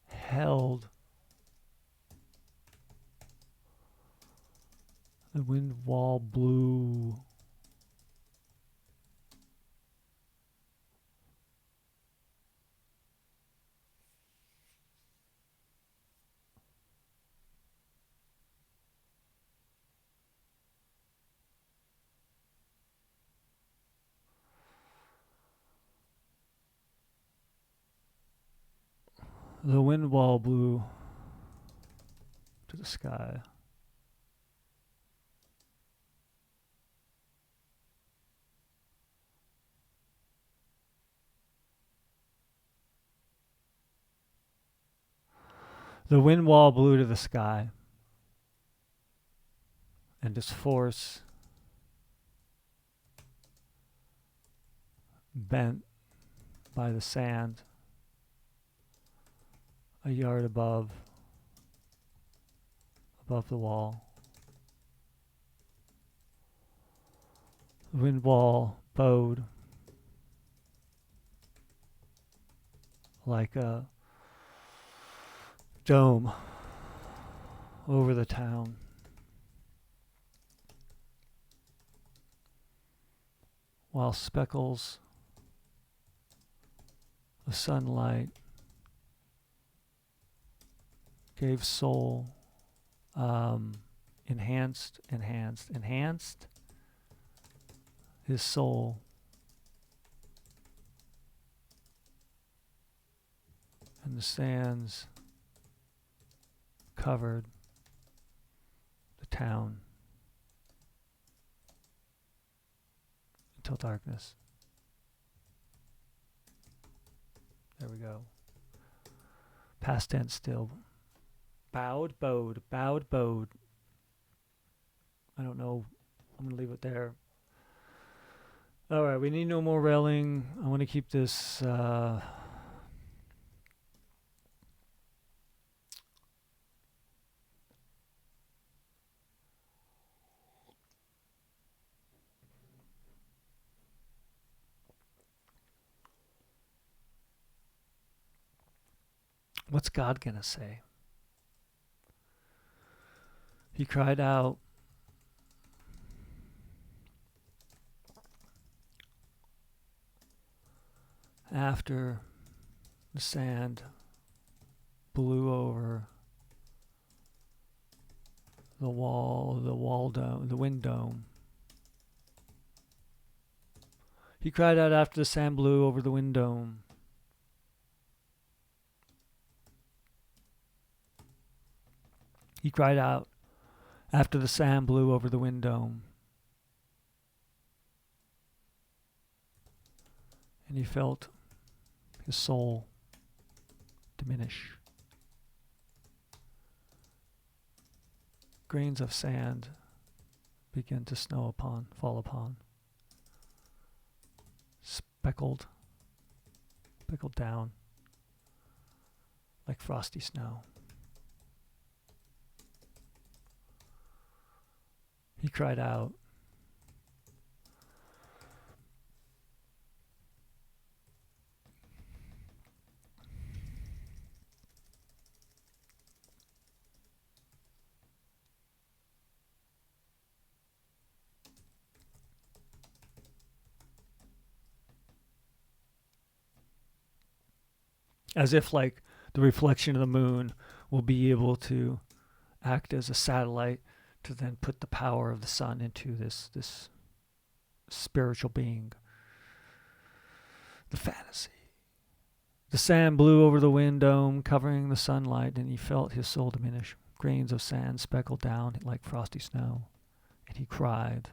held. The wind wall blew. The wind wall blew to the sky. The wind wall blew to the sky, and its force bent by the sand a yard above the wall. The wind wall bowed like a dome over the town. While speckles of sunlight gave soul, enhanced his soul. And the sands covered the town until darkness. There we go. Past tense still. Bowed, bowed, bowed, bowed. I don't know. I'm going to leave it there. All right, we need no more railing. I want to keep this what's God going to say? He cried out, after the sand blew over the wall dome, the wind dome. He cried out after the sand blew over the wind dome. He cried out after the sand blew over the wind dome. And he felt his soul diminish. Grains of sand began to fall upon. Speckled down like frosty snow. He cried out. As if like the reflection of the moon will be able to act as a satellite to then put the power of the sun into this spiritual being. The fantasy. The sand blew over the wind dome, covering the sunlight, and he felt his soul diminish. Grains of sand speckled down like frosty snow, and he cried.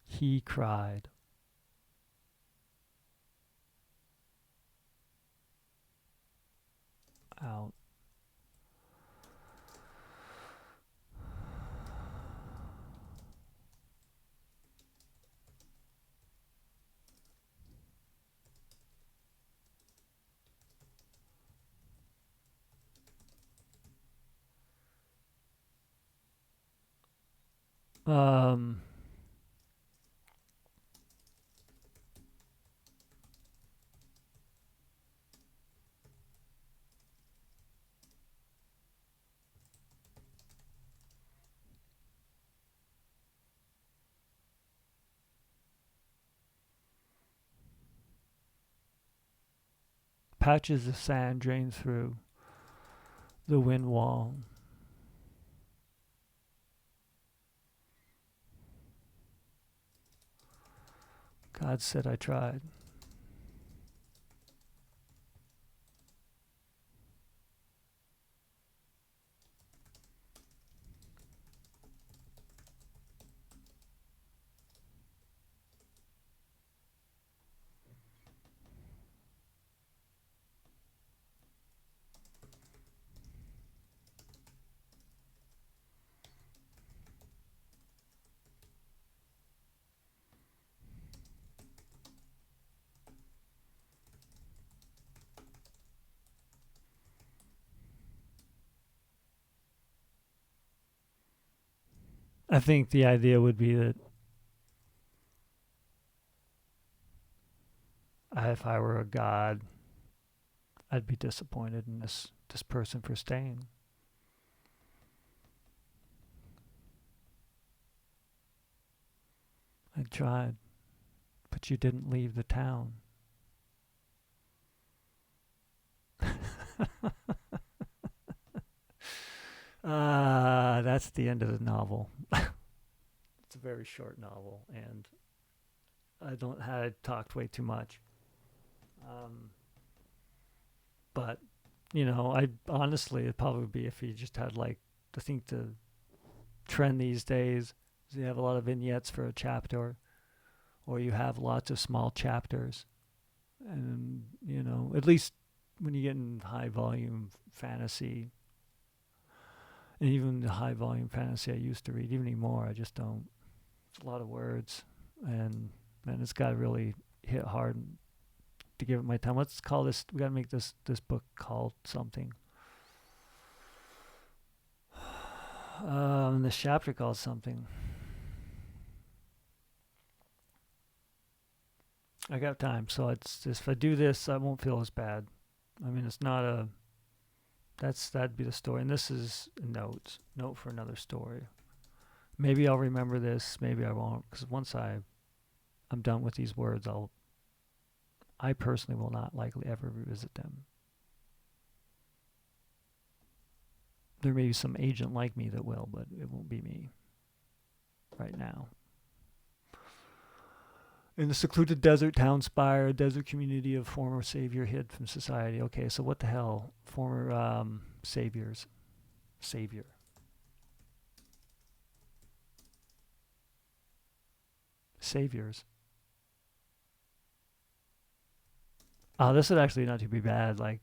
He cried. Out. Patches of sand drained through the wind wall. God said, I tried. I think the idea would be that if I were a god, I'd be disappointed in this person for staying. I tried, but you didn't leave the town. That's the end of the novel. It's a very short novel, and I talked way too much. But, I honestly, it'd probably be if you just had I think the trend these days is you have a lot of vignettes for a chapter, or you have lots of small chapters. And, at least when you get in high volume fantasy, and even the high volume fantasy I used to read, even anymore, I just don't. It's a lot of words, and it's got to really hit hard to give it my time. Let's call this. We got to make this book called something. This chapter called something. I got time, so it's just, if I do this, I won't feel as bad. I mean, it's not a. That'd be the story, and this is a note for another story. Maybe I'll remember this, maybe I won't, because once I'm done with these words, I personally will not likely ever revisit them. There may be some agent like me that will, but it won't be me right now. In the secluded desert town spire, a desert community of former savior hid from society. Okay, so what the hell? Former saviors. Savior. Saviors. This would actually not to be bad, like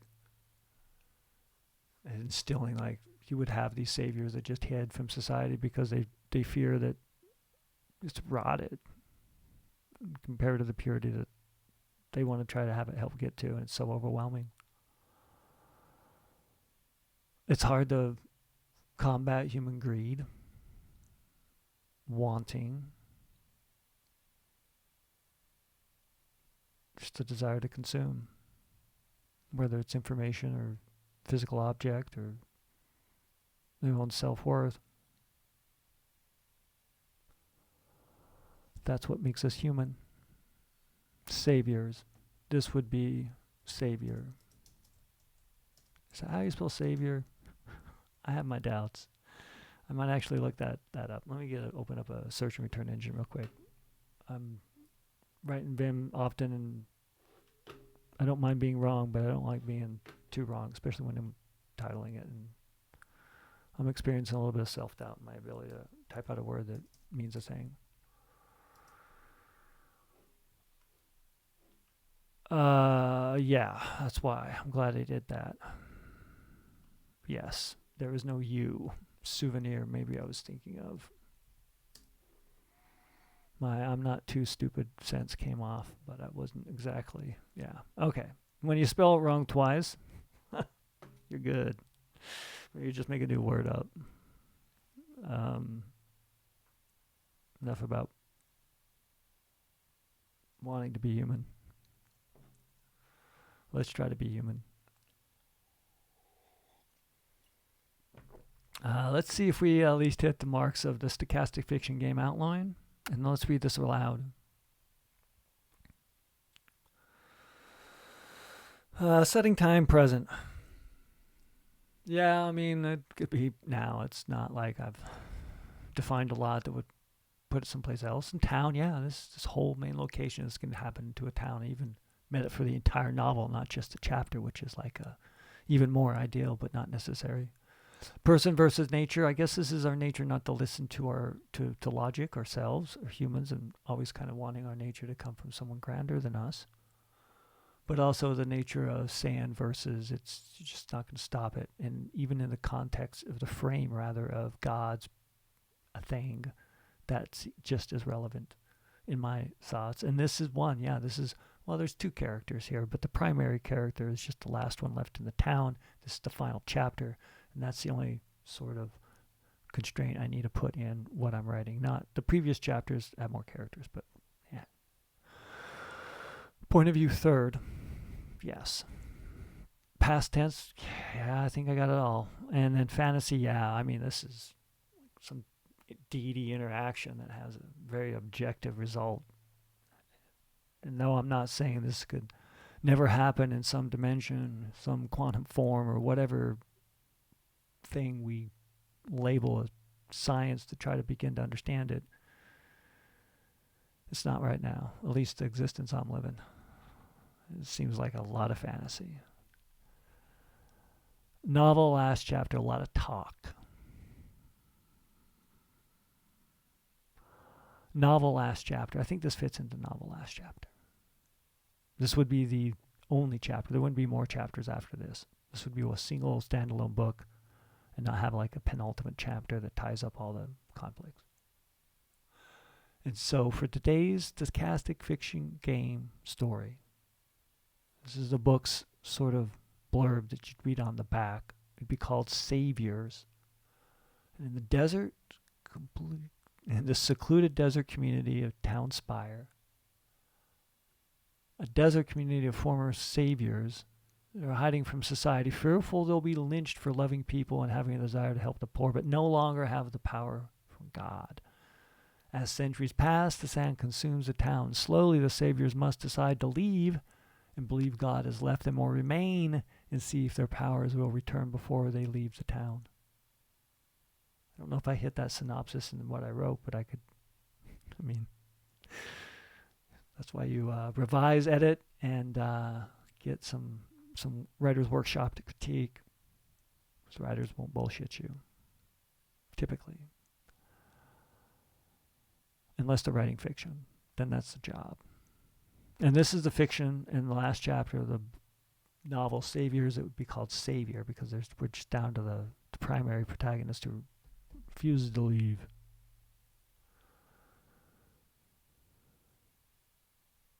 instilling, like you would have these saviors that just hid from society because they fear that it's rotted compared to the purity that they want to try to have it help get to, and it's so overwhelming. It's hard to combat human greed, wanting, just a desire to consume, whether it's information or physical object or their own self-worth. That's what makes us human. Saviors. This would be savior. Is that how you spell savior? I have my doubts. I might actually look that up. Let me open up a search and return engine real quick. I'm writing Vim often, and I don't mind being wrong, but I don't like being too wrong, especially when I'm titling it. And I'm experiencing a little bit of self-doubt in my ability to type out a word that means a thing. Yeah, that's why. I'm glad I did that. Yes, there is no U. Souvenir, maybe I was thinking of. My I'm not too stupid sense came off, but I wasn't exactly. Yeah. Okay. When you spell it wrong twice, you're good. Or you just make a new word up. Enough about wanting to be human. Let's try to be human. Let's see if we at least hit the marks of the stochastic fiction game outline. And let's read this aloud. Setting time present. Yeah, I mean, it could be now. It's not like I've defined a lot that would put it someplace else. In town, yeah, this whole main location is going to happen to a town. I even meant it for the entire novel, not just a chapter, which is like even more ideal, but not necessary. Person versus nature. I guess this is our nature not to listen to to logic ourselves or humans, and always kind of wanting our nature to come from someone grander than us. But also the nature of sand versus it's just not going to stop it. And even in the context of the frame, rather, of God's a thing, that's just as relevant in my thoughts. And this is one, yeah, there's two characters here, but the primary character is just the last one left in the town. This is the final chapter. And that's the only sort of constraint I need to put in what I'm writing. Not the previous chapters have more characters, but yeah. Point of view third. Yes. Past tense. Yeah, I think I got it all. And then fantasy. Yeah, I mean, this is some deity interaction that has a very objective result. And no, I'm not saying this could never happen in some dimension, some quantum form, or whatever thing we label as science to try to begin to understand it. It's not right now, at least the existence I'm living. It seems like a lot of fantasy. Novel last chapter, a lot of talk. Novel last chapter. I think this fits into novel last chapter. This would be the only chapter. There wouldn't be more chapters after this. This would be a single standalone book and not have like a penultimate chapter that ties up all the conflicts. And so for today's stochastic fiction game story, this is the book's sort of blurb that you'd read on the back. It'd be called Saviors. And in the desert, in the secluded desert community of Town Spire, a desert community of former saviors that are hiding from society, fearful they'll be lynched for loving people and having a desire to help the poor, but no longer have the power from God. As centuries pass, the sand consumes the town. Slowly, the saviors must decide to leave and believe God has left them, or remain and see if their powers will return before they leave the town. I don't know if I hit that synopsis in what I wrote, but that's why you revise, edit, and get some writer's workshop to critique. Because writers won't bullshit you, typically. Unless they're writing fiction, then that's the job. And this is the fiction in the last chapter of the novel Saviors. It would be called Savior because we're just down to the primary protagonist who refuses to leave.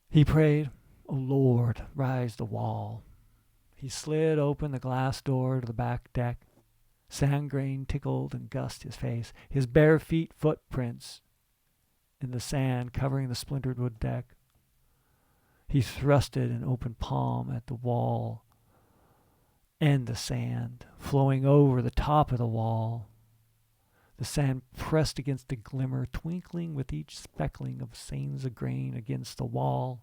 He prayed, "O Lord, rise the wall." He slid open the glass door to the back deck. Sand grain tickled and gusted his face. His bare feet footprints in the sand covering the splintered wood deck. He thrusted an open palm at the wall and the sand, flowing over the top of the wall. The sand pressed against the glimmer, twinkling with each speckling of seams of grain against the wall.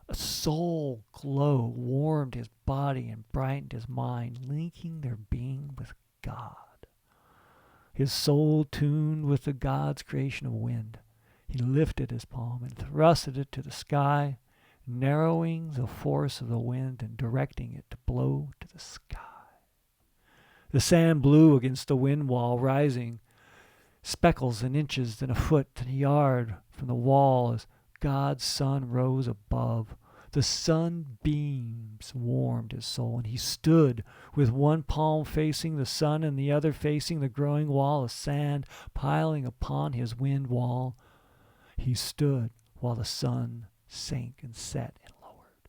A soul glow warmed his body and brightened his mind, linking their being with God. His soul tuned with the God's creation of wind. He lifted his palm and thrusted it to the sky, narrowing the force of the wind and directing it to blow to the sky. The sand blew against the wind wall, rising speckles an inches, then a foot, then a yard from the wall as God's sun rose above. The sunbeams warmed his soul, and he stood with one palm facing the sun and the other facing the growing wall of sand piling upon his wind wall. He stood while the sun sank and set and lowered.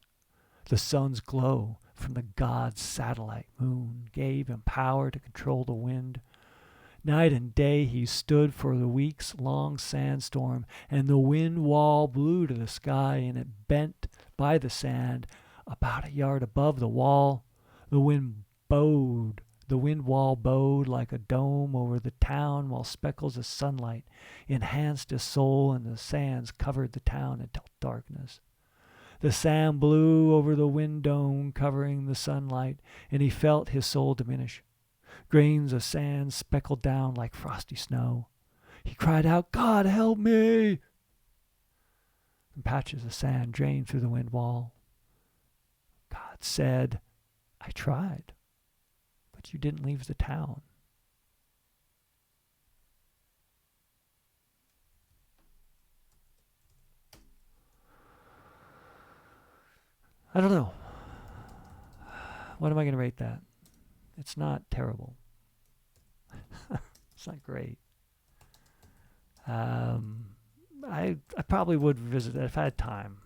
The sun's glow from the God's satellite moon gave him power to control the wind. Night and day he stood for the weeks-long sandstorm, and the wind wall blew to the sky, and it bent by the sand about a yard above the wall. The wind wall bowed like a dome over the town, while speckles of sunlight enhanced his soul, and the sands covered the town until darkness. The sand blew over the wind dome, covering the sunlight, and he felt his soul diminish. Grains of sand speckled down like frosty snow. He cried out, "God, help me!" And patches of sand drained through the wind wall. God said, "I tried, but you didn't leave the town." I don't know. What am I going to rate that? It's not terrible. It's not great. I probably would visit it if I had time.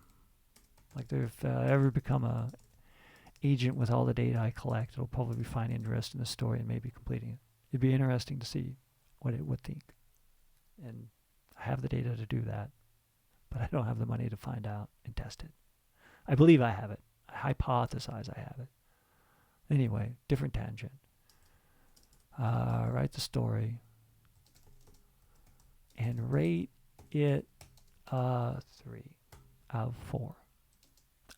Like if I ever become a agent with all the data I collect, it'll probably find interest in the story and maybe completing it. It'd be interesting to see what it would think. And I have the data to do that, but I don't have the money to find out and test it. I believe I have it. I hypothesize I have it. Anyway, different tangent. Write the story and rate it 3 out of 4.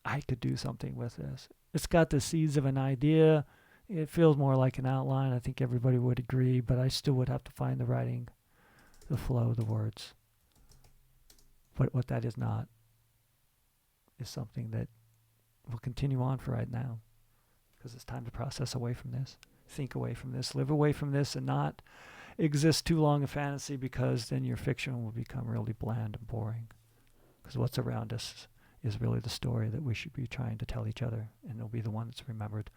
I could do something with this. It's got the seeds of an idea. It feels more like an outline. I think everybody would agree, but I still would have to find the writing, the flow, the words. But what that is not is something that will continue on for right now, because it's time to process away from this, think away from this, live away from this, and not exist too long in fantasy, because then your fiction will become really bland and boring. Because what's around us is really the story that we should be trying to tell each other, and it'll be the one that's remembered